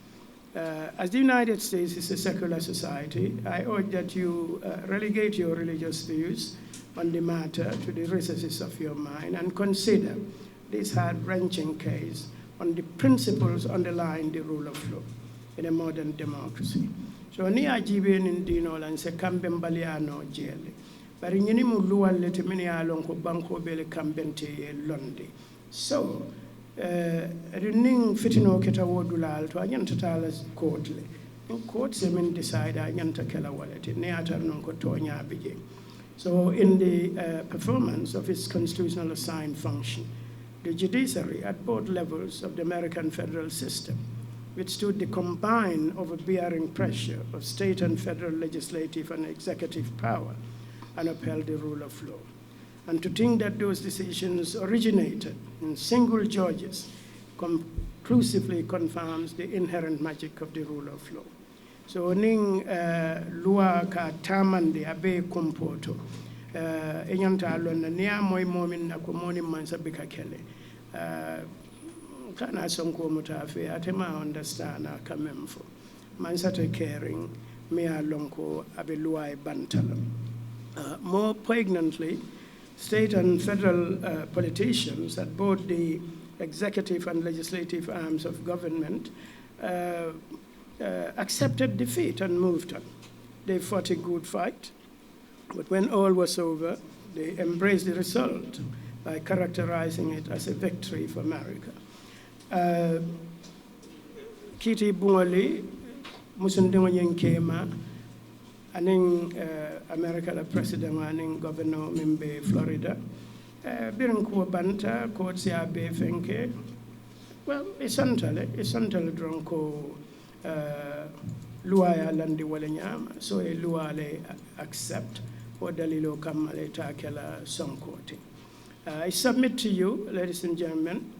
as the United States is a secular society, I urge that you relegate your religious views on the matter to the recesses of your mind and consider this heart-wrenching case on the principles underlying the rule of law in a modern democracy. So ni ajibe nindino lan se kambe mbaliano jele. Bari nyini mu luwalle te mini alon ko banko bele kambente e londi. So ring fitino keta wodulal to anyantata court le in court se men decide anyanta kala wallet ne atar non ko tonya bije so in the performance of its constitutional assigned function the judiciary at both levels of the American federal system withstood the combined overbearing pressure of state and federal legislative and executive power and upheld the rule of law. And to think that those decisions originated in single judges conclusively confirms the inherent magic of the rule of law. So ning lua ka tamande abe kompoto enyanta alon niya moy momin na ko moni mansa bika kele kana sonko mutafe atema understand kamemfo mansa to caring me alonko abe lua e bantala more poignantly state and federal politicians at both the executive and legislative arms of government accepted defeat and moved on. They fought a good fight, but when all was over, they embraced the result by characterizing it as a victory for America. Kiti Bungoli, Musundingo Yenkema, aning America la president aning governor mimbe Florida birin ko banta ko sia be fenke well essentially dron ko luaya landi wala nyama so e luale accept or dalilo kamale takela sonkoti. I submit to you, ladies and gentlemen,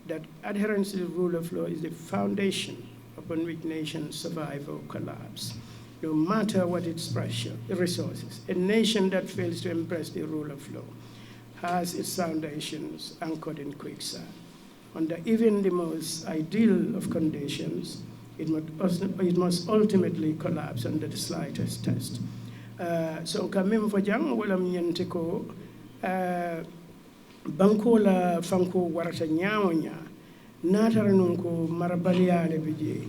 that adherence to the rule of law is the foundation upon which nations survive or collapse, no matter what its pressure, resources. A nation that fails to embrace the rule of law has its foundations anchored in quicksand. Under even the most ideal of conditions, it must ultimately collapse under the slightest test. So kamim fojang walam nyente ko banko la fanko warata nyaonya natara nun ko marabaliale bije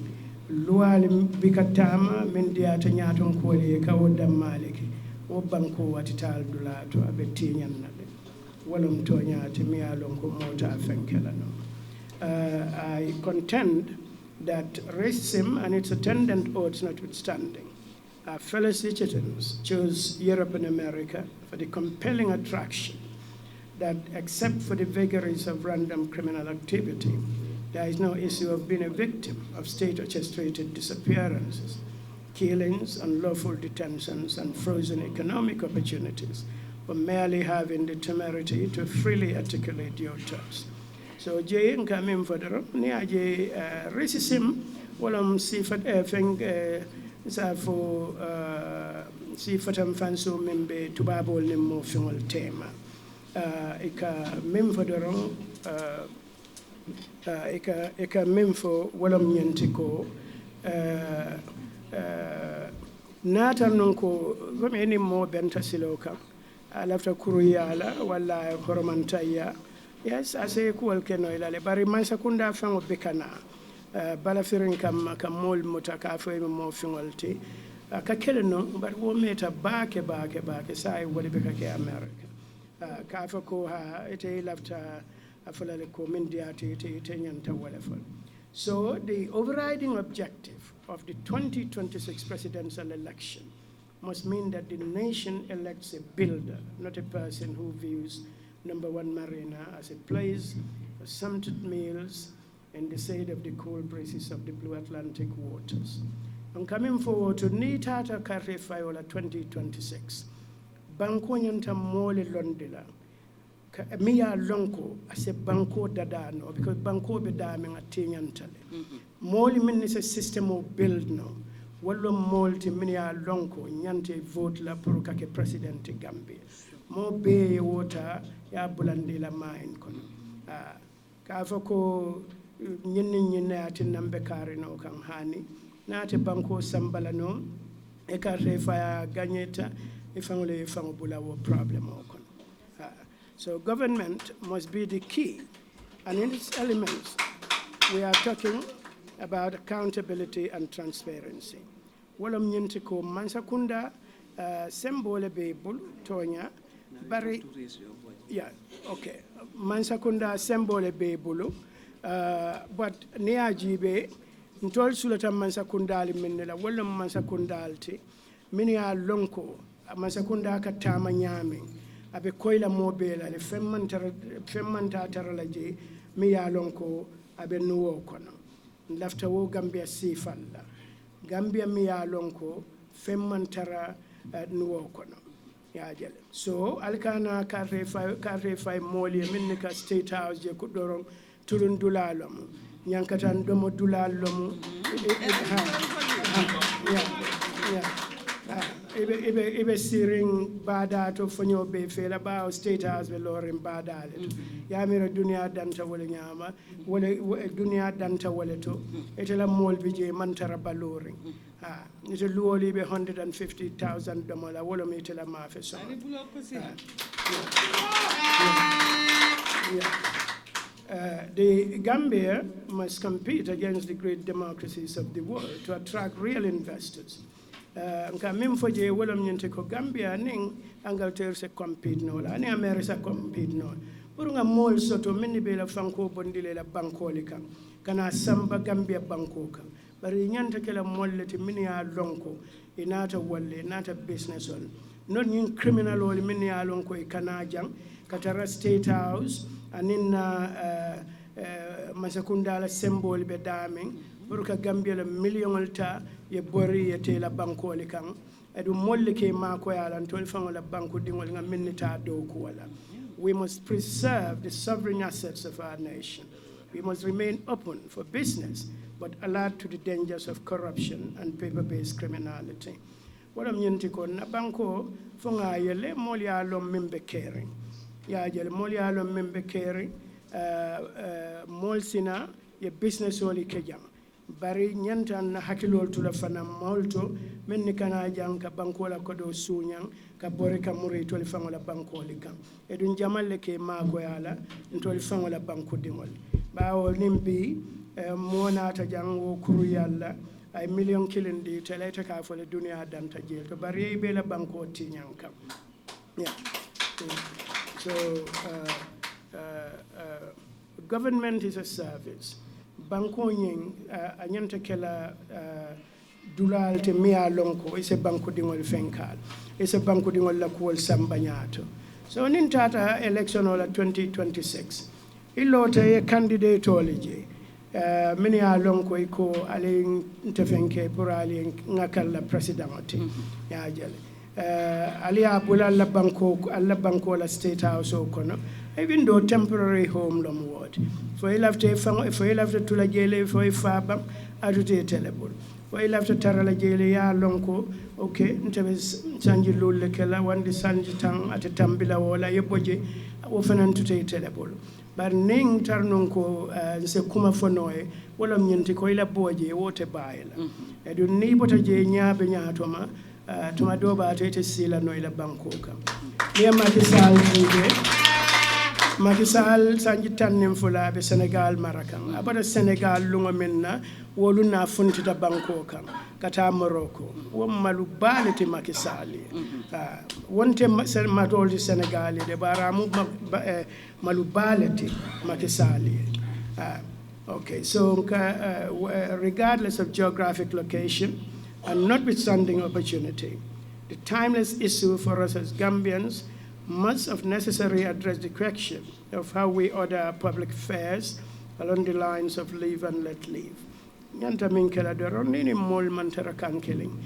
luwale bikatama men diata nyaton ko le kawo dammaleke o banko watital dulato abetti nyannade walam to nyaati mi alon ko mota fenkela no. I contend that racism and its attendant odds notwithstanding, our fellow citizens chose Europe and America for the compelling attraction that, except for the vagaries of random criminal activity, there is no issue of being a victim of state-orchestrated disappearances, killings, unlawful detentions, and frozen economic opportunities, or merely having the temerity to freely articulate your thoughts. So, Jay and Kamim Fodero, near Jay racism, Walam Sifat Feng Safo Sifatam Fanso Membe Tubabo Nemo Fungal Tema. Eka Mim Fodero, Eka Mimfo Walam Yentiko, Nata Nunko, any more Bentasiloka, Alafta Kuruyala, Wala Horomantaya. Yes, I say cool kenoilale, bari mansakunda fango bekana. Balafirin kam mol mutaka fo mo fingolti. Ka keleno but wo meta baake sai wali beka ke America. Ka fa ko ha ite lafta afalale ko min diati ite nyanta wala fol. So the overriding objective of the 2026 presidential election must mean that the nation elects a builder, not a person who views number one marina as a place for sumptuous meals in the shade of the cool breezes of the blue Atlantic waters. I'm coming forward to Nitata Kare Fayola 2026. Banko nyanta mole londila. Miya lonko as a banko dadano because banko be daming at tinyantale. Mole means a system of build no. Wallo molti miya lonko nyante vote la puruka ke president Gambia. Mo be water ya bulandi la mine kono ka fa ko nyinne ati nambe kare no kan hani nate banko sambala no e ka refa gagneta e fangole fangobula wo problem o kono so government must be the key, and in its elements we are talking about accountability and transparency. Wolom nyenti ko mansakunda sembole be bul tonya bari yeah okay mansakunda sembole be bulu but niajibe ntol sulata mansakundali minela wala mansakundalti mini ya lonko mansakunda ka tama nyame abe koyla mobela le femmanta taralaje mi ya lonko abe nuwo kono lafta wo Gambia sifalla Gambia mi ya lonko femmantara nuwo kono. So alkana kare fay moli min ka state house je ko doron turun dulalom nyankatan domo dulalom ibe siring bada to fonyo be fela ba state house be lorin bada le ya mira dunia danta wala nyama wala dunia danta wala to etela mol bi je mantara balorin ite luwoli be $150,000 wala mi tela ma fe so the Gambia must compete against the great democracies of the world to attract real investors. Nka mim foje wala nyente ko Gambia ning Angleterre se compete no la ni America se compete no pour nga mol soto min be la fanko bondile la banko likan kana samba Gambia banko kan bari nyanta kala molleti min ya lonko inata walle inata business on not yin criminal ol min ya lon ko kana jang katara State House aninna masakunda la symbol be damen pour ka Gambia la million ta ye bori ye te la banko li kan edu molle ke ma ko ya lan tol fango la banko dingol nga minita do ko wala. We must preserve the sovereign assets of our nation. We must remain open for business, but alert to the dangers of corruption and paper-based criminality. What I'm saying na banko fonga yele moli alom membe caring. Ya jele moli alom membe caring. Molsina ye business wali kejang. Bari nyantan na hakilol tula fana molto men ni kana jang ka banko la kodo sunyang ka bore ka muri toli fangola banko likam edun jamalle ke mago yala toli fangola banko dingol bawo nimbi mona ta jango kuru yalla ay million kilindi teleta ka fole dunia danta jel to bari be la banko tinyang kam. Yeah. So government is a service. Banko nying anyanta kela dulal te mia lonko ise banko dingol fenkal ise banko dingol la kuol sambanyato. So nin tata election ola 2026 ilote ye candidate olije mini a lonko iko ale ntefenke pour ale ngakal la presidenti ya jale ali abula la banko la State House o kono even though temporary home lom ward for you have to tula jele for fabam atute telebul for you have to tarala jele ya lonko okay ntebe sanji lulle kala wandi sanji tang atambila wala yeboje o fanan tute telebul bar ning tarnon ko se kuma fonoe wala nyenti ko ila boje wote bayila edu ni bota je nyaabe nyaatoma tuma doba tete sila no ila banko kam niama kisal je Macky Sall sanji tannen fula be Sénégal marakan abada Sénégal lunga menna wolu na funtita banko kan kata Morocco wo malu baleti Macky Sall wonte matol di Sénégal de baramu malu baleti Macky Sall okay so regardless of geographic location and notwithstanding opportunity, the timeless issue for us as Gambians must of necessary address the question of how we order our public affairs along the lines of live and let live. Nyanta minkela doron nini mol mantara kankeling.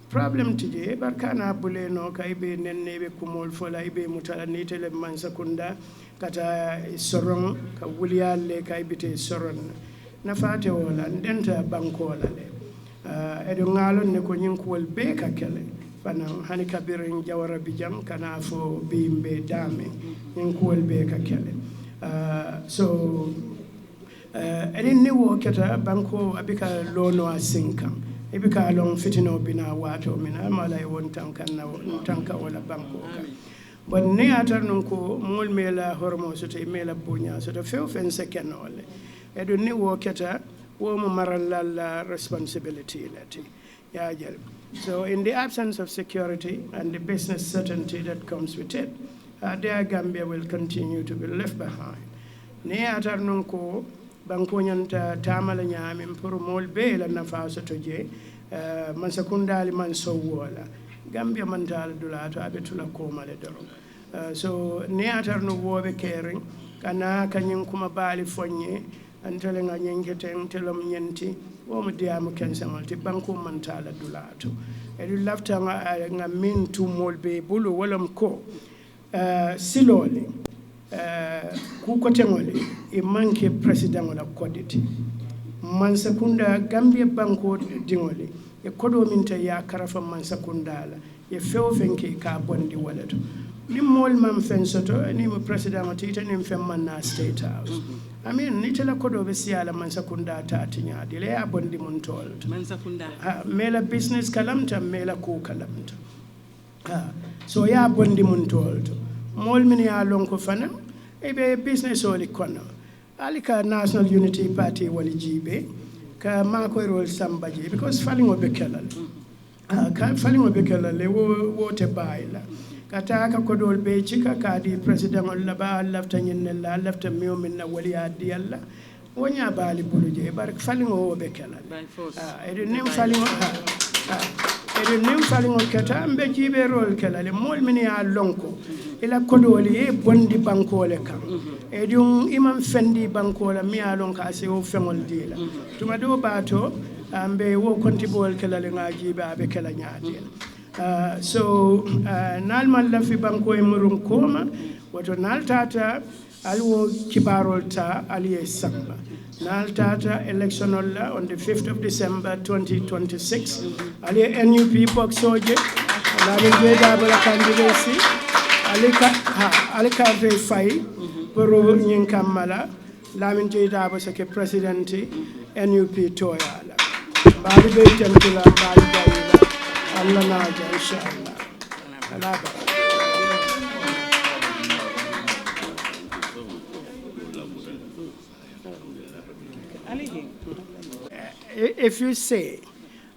Problem today barkana bule no kaibe nenne kumol fola ibe mutala nitele mansakunda kata sorong ka wuliale kaibite soron nafate wala ndenta bankola le edo ngalon ne ko nyinkol be ka kele fanan hani kabirin jawara bijam kana fo bimbe dame nyinkol be ka kele so edin ni wo keta banko abika lono asinkan ibika long fitino bina wato mina mala won tanka wala banko ka bon ne atar non ko mol mela hormo so te mela bunya so to few fen sekenole edin ni wo keta wo mo maral la responsibility lati ya jel. So in the absence of security and the business certainty that comes with it, their Gambia will continue to be left behind. Ne atar non ko banko nyanta tamala nyami pour mol be la nafa so toje man sakundali man so wola Gambia man dal dulato abetula ko male doro so ne atar no wobe caring kana kanyin kuma bali fonye antale nga nyenketen telom nyenti wo mo diamu kensangal ti banko man tala dulato edu lafta nga min tu molbe bulu walam ko silole ku ko tengole e manke president wala koditi man sakunda Gambia banko dingole e kodo min ta ya karafa man sakunda la e few fenke ka bondi walato ni mol mam fen soto ni mo president tita ni fem man na State House I mean ni tela kodo be siala man sakunda ta tinya dile ya bondi mun tol man sakunda mela business kalamta mela ku kalamta so ya bondi mun tol mol min ya lonko fana e be business oli kono alika National Unity Party wali jibe ka ma ko rol sambaji because falling obe kelal ka falling obe kelal le wo te bayla kataka kodol be chika kadi president olla ba lafta nyinella lafta miyo minna wali adi alla wonya bali buluje bar falling obe kelal by force nim falling eɗen nin faliŋol keta mbe jiiɓerol kela le mool min ya lonko ila koɗoli ye bondi bankole kam e ɗum iman fendi bankola mi ya lon ka se o feŋol dila tuma ɗo ɓaato mbe wo kontibol kela le ŋa jiiɓe aɓe kela ñaatela so nalman lafi banko e murum koma woto naltata alwo kibarol ta aliye samba naltata electionol la on the 5th of December 2026 aliye NUP boxoje lamin jeeɗaɓola candidacy alika fe fayi pour ñin kammala lamin jeeɗaɓo sake présidenti NUP toyala mbaɗi ɓe tentula mbaɗi dawila Allah naja inchallah alaba if you say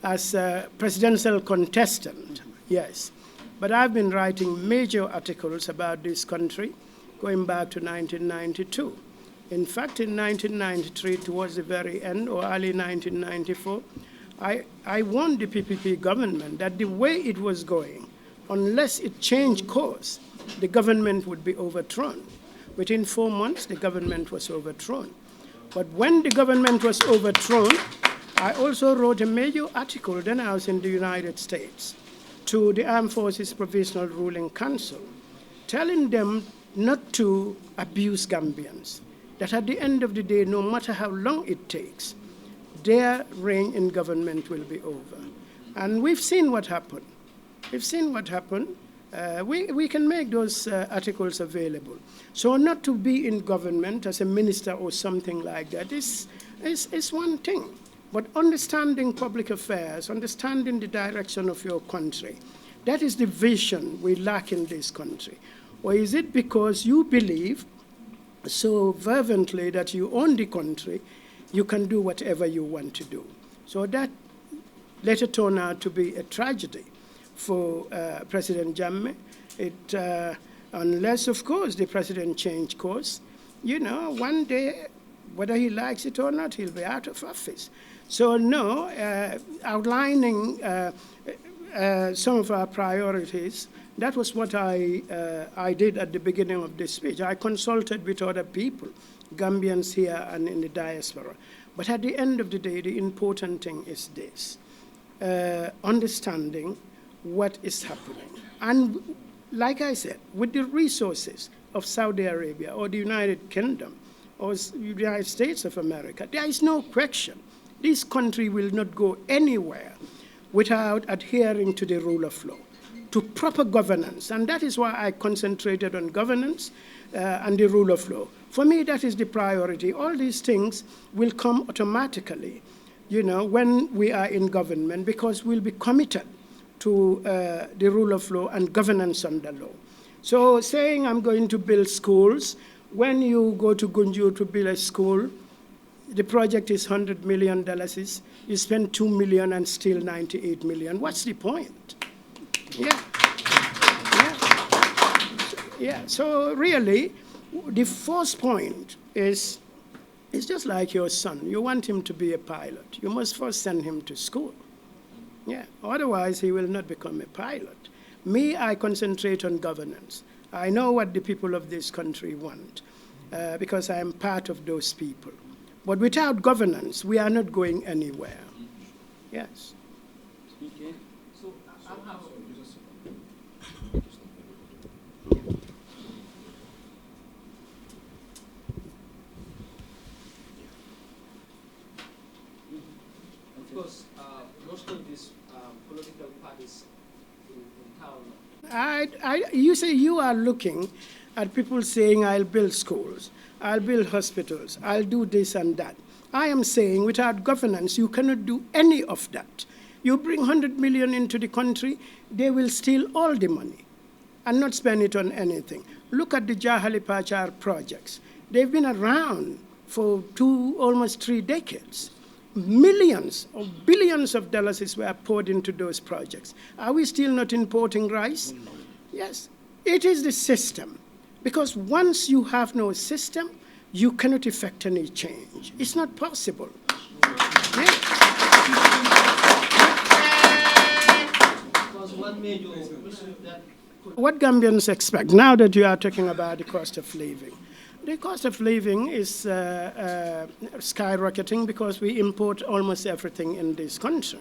as a presidential contestant, yes, but I've been writing major articles about this country going back to 1992. In fact, in 1993, towards the very end, or early 1994, I warned the PPP government that the way it was going, unless it changed course, the government would be overthrown. Within 4 months, the government was overthrown. But when the government was overthrown, I also wrote a major article, then I was in the United States, to the Armed Forces Provisional Ruling Council, telling them not to abuse Gambians, that at the end of the day, no matter how long it takes, their reign in government will be over. And we've seen what happened. We've seen what happened. We can make those articles available. So not to be in government as a minister or something like that is one thing. But understanding public affairs, understanding the direction of your country, that is the vision we lack in this country. Or is it because you believe so fervently that you own the country, you can do whatever you want to do? So that later turned out to be a tragedy for President Jammeh. Unless, of course, the president changed course, one day, whether he likes it or not, he'll be out of office. So no, outlining some of our priorities, that was what I did at the beginning of this speech. I consulted with other people, Gambians here and in the diaspora. But at the end of the day, the important thing is this, understanding what is happening. And like I said, with the resources of Saudi Arabia or the United Kingdom or the United States of America, there is no question this country will not go anywhere without adhering to the rule of law, to proper governance. And that is why I concentrated on governance and the rule of law. For me, that is the priority. All these things will come automatically, when we are in government, because we'll be committed to the rule of law and governance under law. So saying I'm going to build schools, when you go to Gunjur to build a school, the project is $100 million. You spend $2 million and still $98 million. What's the point? Yeah. So really, the first point is just like your son. You want him to be a pilot. You must first send him to school. Yeah. Otherwise, he will not become a pilot. Me, I concentrate on governance. I know what the people of this country want because I am part of those people. But without governance, we are not going anywhere. Yes. Okay. So, of course, most of these political parties in town. You say you are looking at people saying, I'll build schools, I'll build hospitals, I'll do this and that. I am saying without governance, you cannot do any of that. You bring 100 million into the country, they will steal all the money and not spend it on anything. Look at the Jahali Pachar projects. They've been around for almost 3 decades. Millions or billions of dollars were poured into those projects. Are we still not importing rice? Yes. It is the system. Because once you have no system, you cannot effect any change. It's not possible. Yeah. one major issue that what Gambians expect, now that you are talking about the cost of living, the cost of living is skyrocketing because we import almost everything in this country.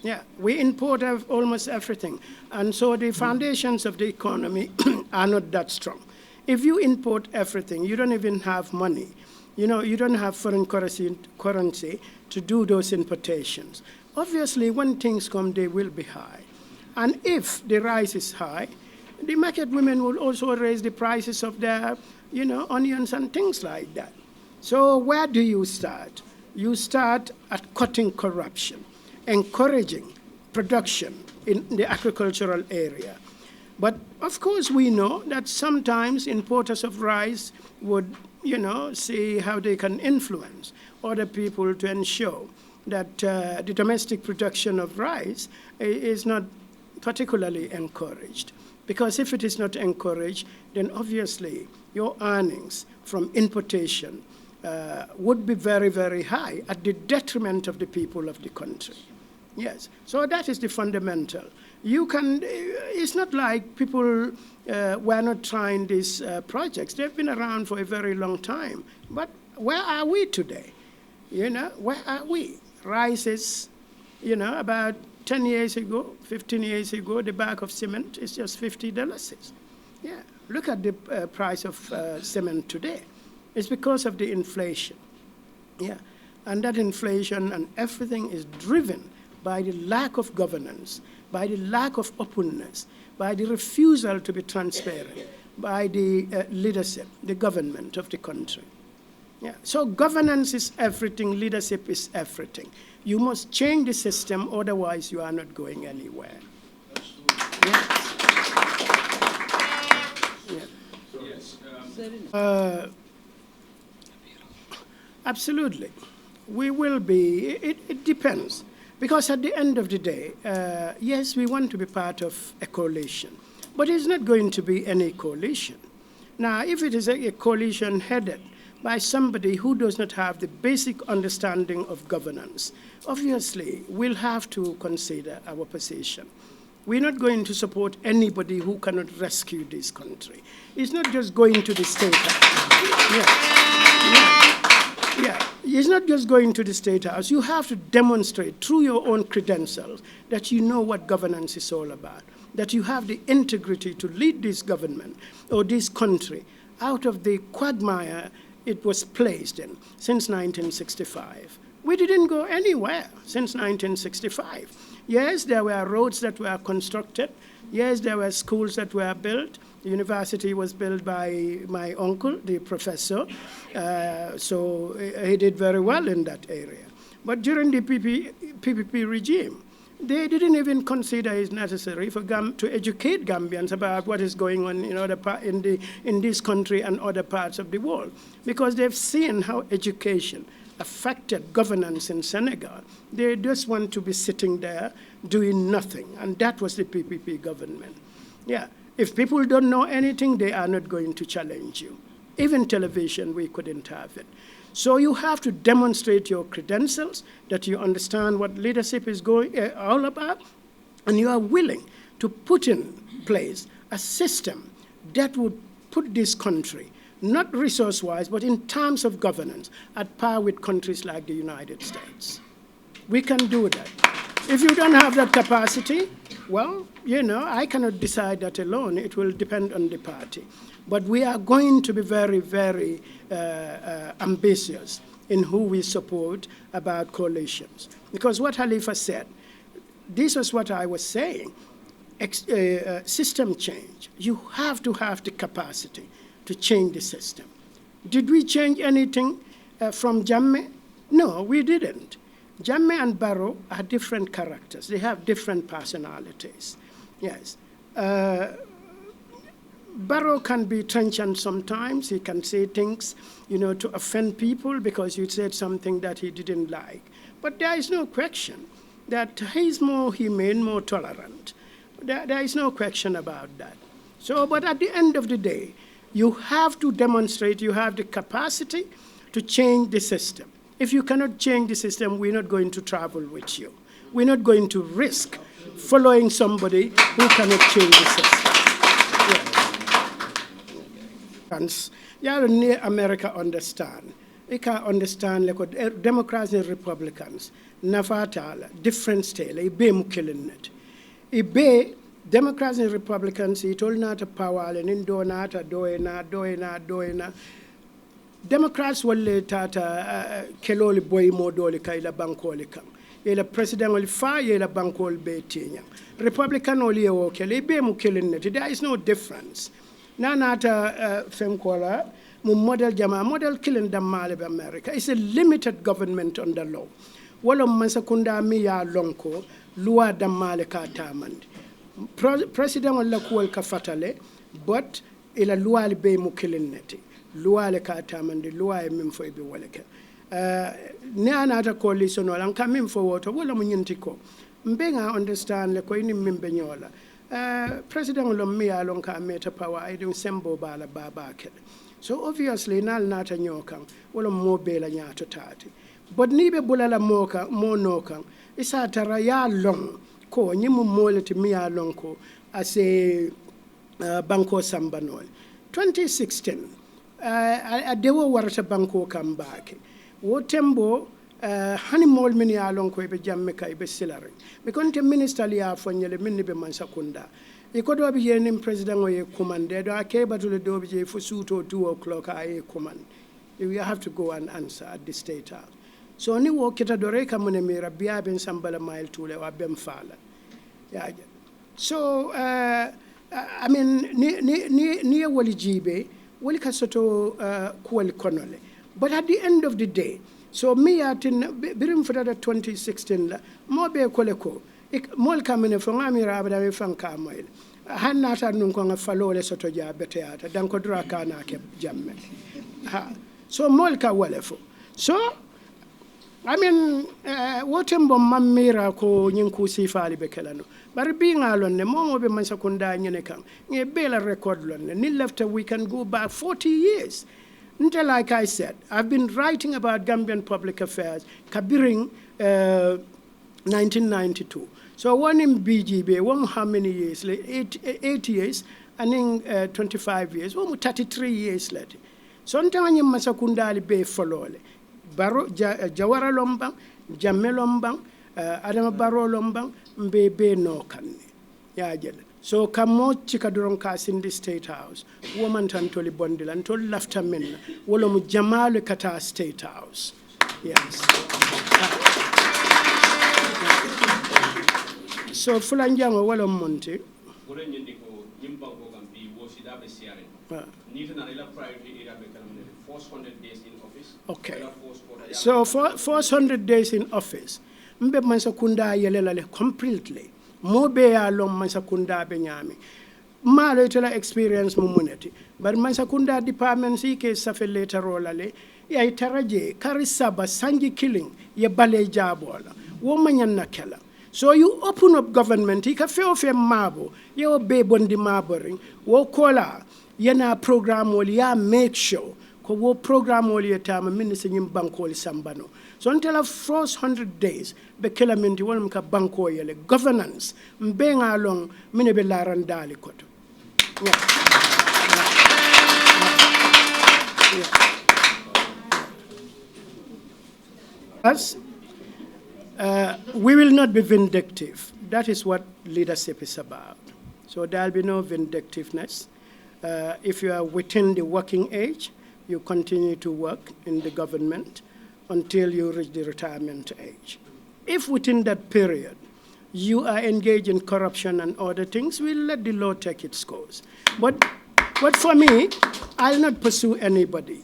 Yeah, we import almost everything. And so the foundations of the economy are not that strong. If you import everything, you don't even have money. You know, you don't have foreign currency to do those importations. Obviously, when things come, they will be high. And if the rice is high, the market women will also raise the prices of their, onions and things like that. So where do you start? You start at cutting corruption, encouraging production in the agricultural area. But of course, we know that sometimes importers of rice would, see how they can influence other people to ensure that the domestic production of rice is not particularly encouraged. Because if it is not encouraged, then obviously your earnings from importation would be very, very high at the detriment of the people of the country. Yes, so that is the fundamental. It's not like people were not trying these projects. They've been around for a very long time. But where are we today? Where are we? Rice is, about 10 years ago, 15 years ago, the bag of cement is just $50. Yeah, look at the price of cement today. It's because of the inflation. Yeah, and that inflation and everything is driven by the lack of governance, by the lack of openness, by the refusal to be transparent, by the leadership, the government of the country. Yeah. So governance is everything, leadership is everything. You must change the system, otherwise you are not going anywhere. Yes. Yeah. Absolutely. We will be, it depends. Because at the end of the day, yes, we want to be part of a coalition, but it's not going to be any coalition. Now, if it is a coalition headed by somebody who does not have the basic understanding of governance, obviously, we'll have to consider our position. We're not going to support anybody who cannot rescue this country. It's not just going to the State House. Yeah. It's not just going to the State House. You have to demonstrate through your own credentials that you know what governance is all about, that you have the integrity to lead this government or this country out of the quagmire it was placed in since 1965. We didn't go anywhere since 1965. Yes, there were roads that were constructed. Yes, there were schools that were built. The university was built by my uncle, the professor, so he did very well in that area. But during the PPP regime, they didn't even consider it necessary to educate Gambians about what is going on in this country and other parts of the world, because they've seen how education affected governance in Senegal. They just want to be sitting there doing nothing, and that was the PPP government. Yeah, if people don't know anything, they are not going to challenge you. Even television, we couldn't have it. So you have to demonstrate your credentials, that you understand what leadership is all about, and you are willing to put in place a system that would put this country, not resource-wise, but in terms of governance, at par with countries like the United States. We can do that. If you don't have that capacity, well, I cannot decide that alone. It will depend on the party. But we are going to be very, very ambitious in who we support about coalitions. Because what Halifa said, this was what I was saying, system change. You have to have the capacity to change the system. Did we change anything from Jammeh? No, we didn't. Jammeh and Barrow are different characters. They have different personalities. Yes. Barrow can be trenchant sometimes. He can say things, to offend people because you said something that he didn't like. But there is no question that he's more humane, more tolerant. There is no question about that. So, but at the end of the day, you have to demonstrate you have the capacity to change the system. If you cannot change the system, we're not going to travel with you. We're not going to risk following somebody who cannot change the system. Yeah, near America understand. You can understand like Democrats and Republicans, Nafatala, different style, Ibe Mukilinnet. Ibe Democrats and Republicans, it all not a power and in donata, doina. Democrats will tata keloli boy modoli kaila bankolika. Yela president will fire yela bankol betinya. Republican only okay, Ibe Mukilinnet. There is no difference. Nanata femkola. Model jama model killing the Mali of America. It's a limited government under law. Wala mansakunda mi ya lonko lua da Mali ka tamand. President wala kuwal ka fatale, but ila lua li be mu killing neti. Lua le ka tamand, lua e mimfo ibi wale ke. Ne anata coalition wala nka mimfo woto wala munyinti ko. Mbenga understand le ko ini mimbe nyola. President wala mi ya lonka meta power I do sembo bala baba kele. So obviously, nal nata nyokang, wala mo bela nyato tati. But nibe bulala moka, mo nokang, isa tara ya long, ko, nyimu moleti miya long ko, as a banko sambanol. 2016, dewo warata banko kambake. Wo tembo, hani mol mini ya long ko ibe jammeka ibe silari. Mikonte minister liya fonyele minibe mansakunda. Ikodo bi yenim president oye commande do akeba to the dobi je for suto 2 o'clock I command. You have to go and answer at the state house. So ni wo kita dore ka mune mira biya ben sambala mile tule wa bem fala. Yeah. So I mean ni wali jibe wali kasoto kuwali konole. But at the end of the day, so me atin birim for that 2016 la mo be koleko mol kamene fo ngamira abada me fanka moyle hanna ta nun ko nga falole soto ja beteata dan ko dra kana ke jamme ha so mol ka wale fo so I mean wotembo mamira ko nyin ku sifali be kelano bar bi ngalon ne momo be man sakunda nyene kan nge bela record lon ne ni left we can go back 40 years. Until, like I said, I've been writing about Gambian public affairs kabiring 1992. So one in BGB, one how many years later? 8 years, and in 25 years, one 33 years later. Sometimes you masakundali be folole. Baro Jawara lombang, Jamme lombang, Adama Baro lombang, be no kanne. Ya jele. So kamo chikaduron kas in the state house. Woman tantoli bondil and told laughter men. Wolomu Jamal kata state house. Yes. So fulanjama wala monte. Okay. So for 400 days in office, mbe mansakunda yelelale completely. Mobe ya long mansakunda benyami. Malo itela experience mumuneti. But mansakunda department si ke safe later rolale. Ya itaraje karisaba sanji killing ye bale jabola. Woman na kela. So you open up government, you can feel mabo, you obey bondi maboring, wo kola, yena program woli ya make sure, ko wo program woli ya tama minisi nyim banko li sambano. So until the first 100 days, be kila minti wala mka banko yele, governance, mbenga along, mine be larandali koto. As we will not be vindictive. That is what leadership is about. So there will be no vindictiveness. If you are within the working age, you continue to work in the government until you reach the retirement age. If within that period you are engaged in corruption and other things, we'll let the law take its course. But for me, I'll not pursue anybody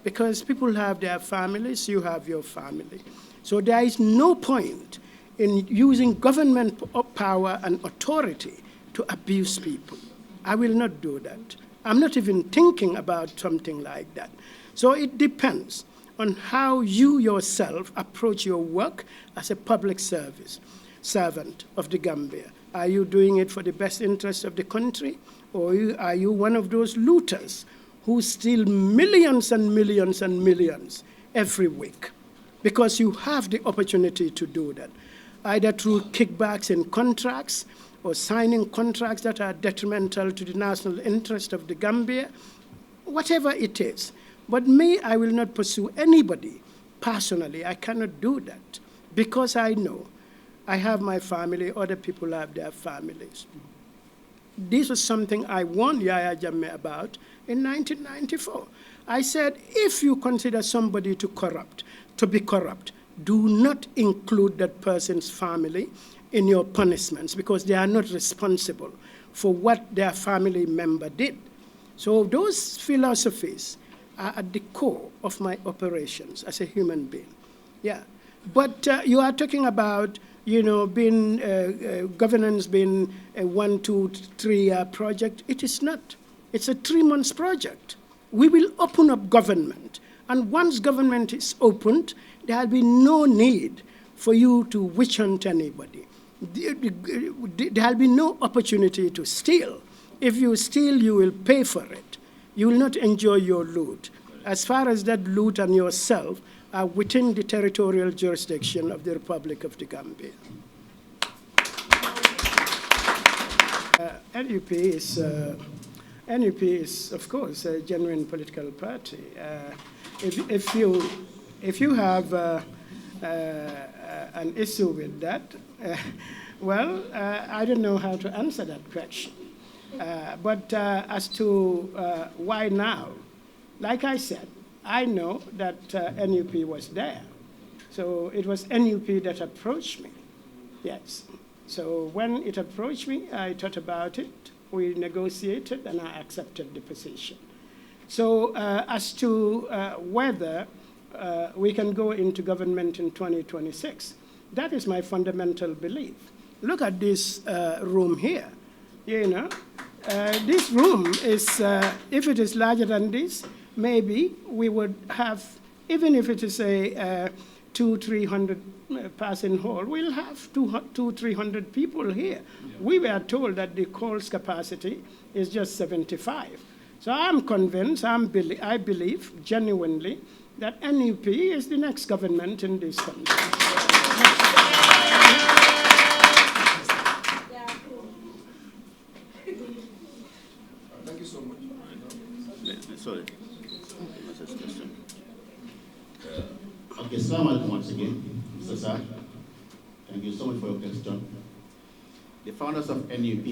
because people have their families, you have your family. So there is no point in using government power and authority to abuse people. I will not do that. I'm not even thinking about something like that. So it depends on how you yourself approach your work as a public servant of the Gambia. Are you doing it for the best interest of the country? Or are you one of those looters who steal millions and millions and millions every week? Because you have the opportunity to do that. either through kickbacks in contracts or signing contracts that are detrimental to the national interest of the Gambia, whatever it is. But me, I will not pursue anybody personally. I cannot do that because I know I have my family, other people have their families. This was something I warned Yahya Jammeh about in 1994. I said, if you consider somebody to be corrupt, do not include that person's family in your punishments because they are not responsible for what their family member did. So those philosophies are at the core of my operations as a human being. Yeah, but you are talking about, being governance being a 1, 2, 3-year project. It is not. It's a 3-month project. We will open up government, and once government is opened, there will be no need for you to witch hunt anybody. There will be no opportunity to steal. If you steal, you will pay for it. You will not enjoy your loot. As far as that loot and yourself are within the territorial jurisdiction of the Republic of the Gambia. NUP is, of course, a genuine political party. If you have an issue with that, well, I don't know how to answer that question. But as to why now, like I said, I know that NUP was there. So it was NUP that approached me, yes. So when it approached me, I thought about it, we negotiated, and I accepted the position. So as to whether we can go into government in 2026, that is my fundamental belief. Look at this room here, this room is, if it is larger than this, maybe we would have, even if it is a 200-300 person hall, we'll have 200-300 people here. Yeah. We were told that the hall's capacity is just 75. So I'm convinced, I believe genuinely, that NUP is the next government in this country. Thank you so much. Sorry. Okay, Assalamu alaikum once again, Mr. Sir. Thank you so much for your question. The founders of NUP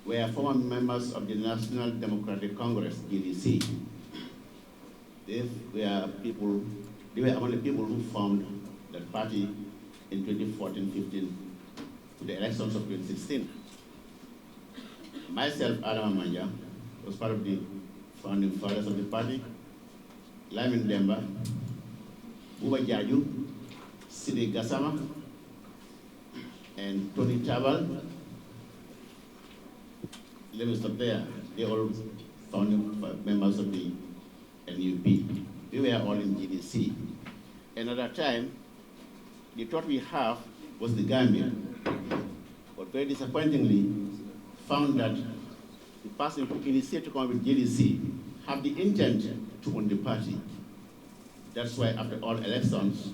were former members of the National Democratic Congress, GDC. They were among the people who formed that party in 2014-15 to the elections of 2016. Myself, Adam Manja, was part of the founding fathers of the party. Lamin Demba, Buba Jaju, Sidi Gassama, and Tony Tabal. Let me stop there. They all founding members of the NUP. We were all in GDC. And at that time, the thought we have was the Gambia. But very disappointingly, found that the person who initiated to come with GDC have the intent to own the party. That's why after all elections,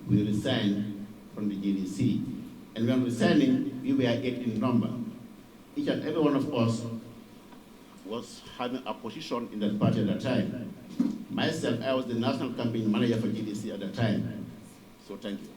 we resigned from the GDC. And when resigning, we were 8 in number. Each and every one of us was having a position in that party at that time. Myself, I was the national campaign manager for GDC at that time. So thank you.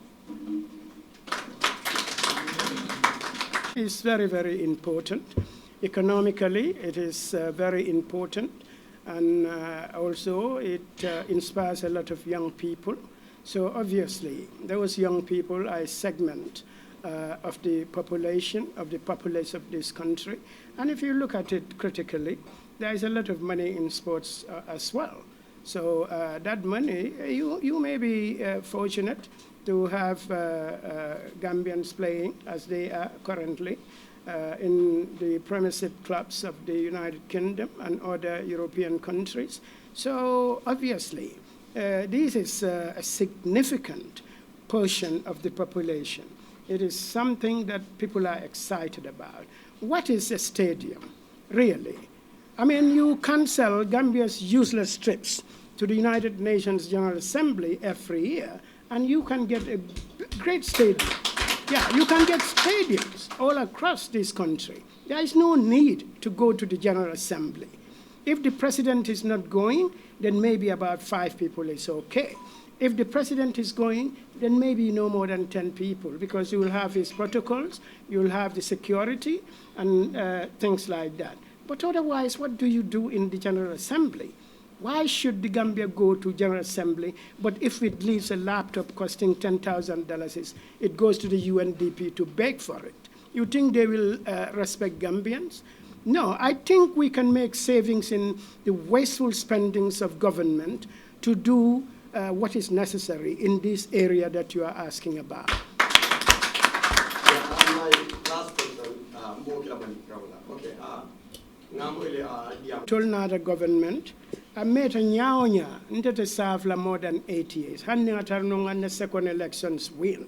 It's very, very important. Economically, it is very important. And also, it inspires a lot of young people. So obviously, those young people are a segment of the population of this country. And if you look at it critically, there is a lot of money in sports as well. So that money, you may be fortunate to have Gambians playing as they are currently in the Premiership clubs of the United Kingdom and other European countries. So obviously, this is a significant portion of the population. It is something that people are excited about. What is a stadium, really? I mean, you cancel Gambia's useless trips to the United Nations General Assembly every year, and you can get a great stadium. Yeah, you can get stadiums all across this country. There is no need to go to the General Assembly. If the president is not going, then maybe about 5 people is okay. If the president is going, then maybe no more than 10 people, because you will have his protocols, you will have the security, and things like that. But otherwise, what do you do in the General Assembly? Why should the Gambia go to General Assembly, but if it leaves a laptop costing $10,000, it goes to the UNDP to beg for it? You think they will respect Gambians? No, I think we can make savings in the wasteful spendings of government to do what is necessary in this area that you are asking about. Yeah, and my last question, okay. Tolnada government, I made a nyaunya, into serve more than 8 years. Handing at the second elections win.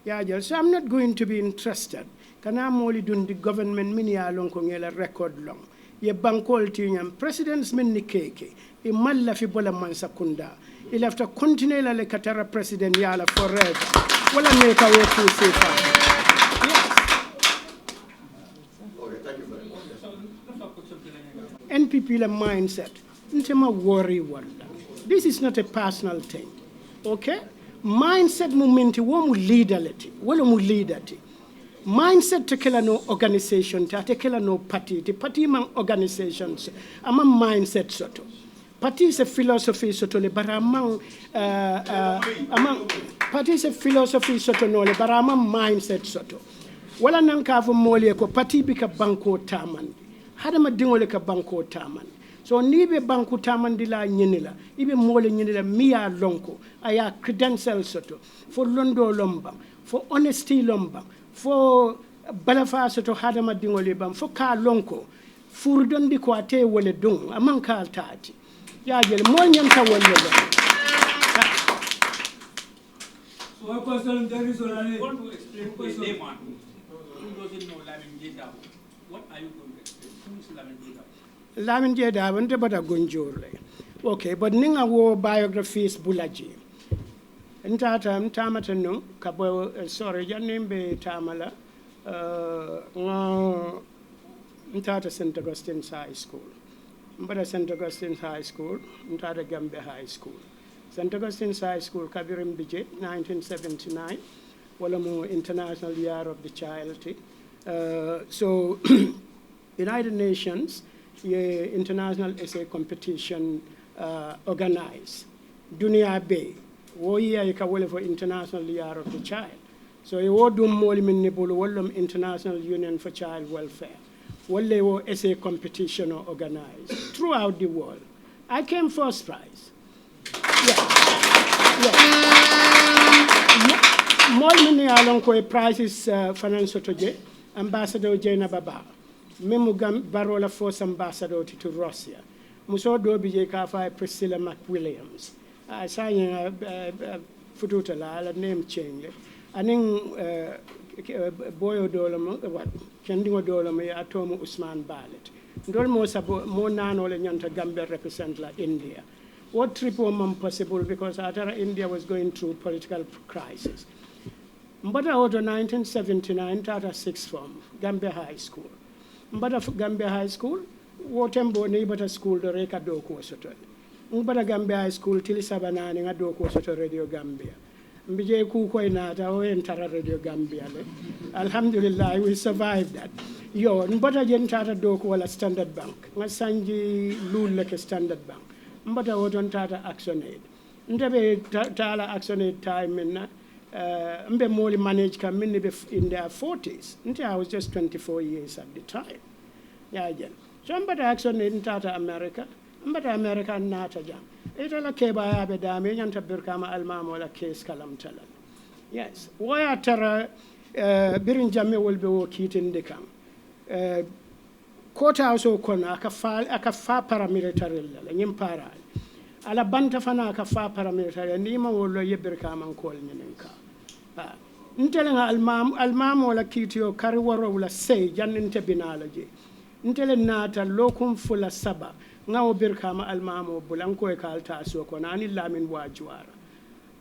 Yeah, so I'm not going to be interested. Can I only do the government mini along kongela record long? Ye bankol tinyam presidents minni keke. I malla fi bola mansakunda. He'll have to continue like Katara president yala forever. Wala neka wotu sefa. Okay, thank you very much. NPP la mindset. Ntema worry wanda. This is not a personal thing. Okay? Mindset mumenti wo mu leaderleti. Wala mu leaderti. Mindset tekela no organization, tekela no party. The party man organizations. Ama mindset soto. Party is a philosophy soto le baramang party is a philosophy soto no le barama mindset soto. Wala nankavu mole ko party bika banko taman. Hadama dingole ka banko taman. So nibe banko taman dila nyenila. Ibe mole nyenila miya lonko. Aya credential soto. For londo lomba. For honesty lomba. For balafa soto hadama dingole bam. For ka lonko. Furdondi ko ate wole dung. Amang ka altati. Ya jel mo nyanta wole lo. So a question there is already. Want to explain to a layman who doesn't know Lamin Jeda? What are you going to explain? Who is Lamin Jeda? Lamin Jeda wante bata gonjorle. Okay, but ninga wo biographies bulaji. Ntata mtamata no kabo sorry janembe tamala ntata St. Augustine's High School. Mbada St. Augustine's High School, ntata Gambia High School. St. Augustine's High School, Kabirim Bijay, 1979, Walamu International Year of the Child. So, United Nations, International Essay Competition organized. Dunia Bay, wo year ikawole for International Year of the Child. So, wo dum moli min nebulu Wallam International Union for Child Welfare. Wale wo essay competition organized throughout the world. I came first prize. More many along ko prizes finance toje ambassador Jena Baba. Memu Barola Force ambassador to Russia. Muso do bije ka fa Priscilla McWilliams. I say fututa la name change. Aning boyo dolama what kendingo dolama atomo Usman Balet. Ndol mo sabo mo nano le nyanta Gambia represent la India. What trip was possible because India was going through political crisis. Mbata auto 1979 Tata sixth form, Gambia High School. Mbata Gambia High School, wotembo neighbor school do reka doko soto. Mbata Gambia High School tili sabanani nga doko soto Radio Gambia. Mbije kuko inata o entara Radio Gambia le. Alhamdulillah we survived that. Yo mbata jen tata doko wala Standard Bank. Nga sanji lule ke Standard Bank. Mbata woton tata ActionAid. Ndebe tala ActionAid time in mbe moli manage ka minni be in their 40s. I was just 24 years at the time. Yeah, again. So mbata ActionAid tata America. Mbata America nata jam. Itala keba yabe dame nyanta birkama almamo wala case kalam talal. Yes. Waya tara birin jamme wolbe wo kitinde kam. Kota also kona aka fa paramilitary la nyim para ala banta fana aka fa paramilitary ni ma wollo yebir ka man kol nyinka ntele nga almam wala kitiyo kari woro wala sey janninte binalaje ntele nata lokum fula saba ngawo bir kama almamo bulanko e kalta so ko nani lamin wajwara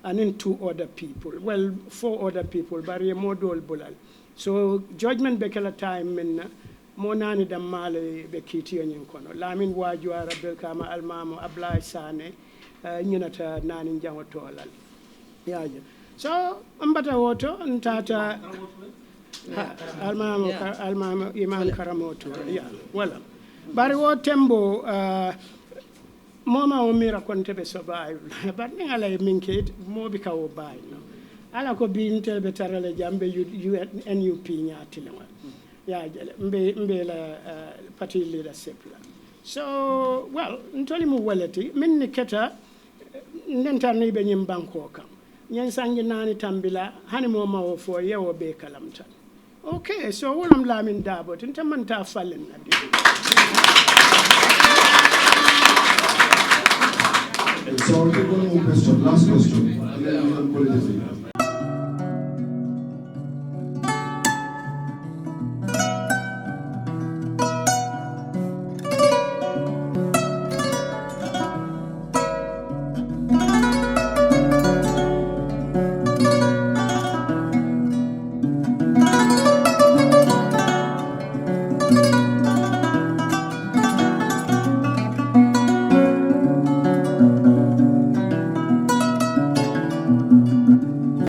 and then 2 other people. Well, 4 other people, but ye more dol bulal. So judgment bekela time minna mo nani dam male be kiti nyin kono. Lamin waju arabel kama almamo ablay sane nyinata nani jango tolal. Yeah. So ambata woto ntata almamo imam karamoto. Yeah. Well, bari wo tembo moma o mira konte be survive but ni ala minkit mo bi ka o bay no ala ko bi intel be tarale jambe NUP nyaati la ya mbe la party leadership la so well ntoli mu walati min ni keta ndenta ni be nyim banko kam nyen sangi nani tambila hani mo ma o fo yewo be kalamta okay so wolam lamin dabo tinta man ta fallen So, one more question, last question, and then we can call it a day.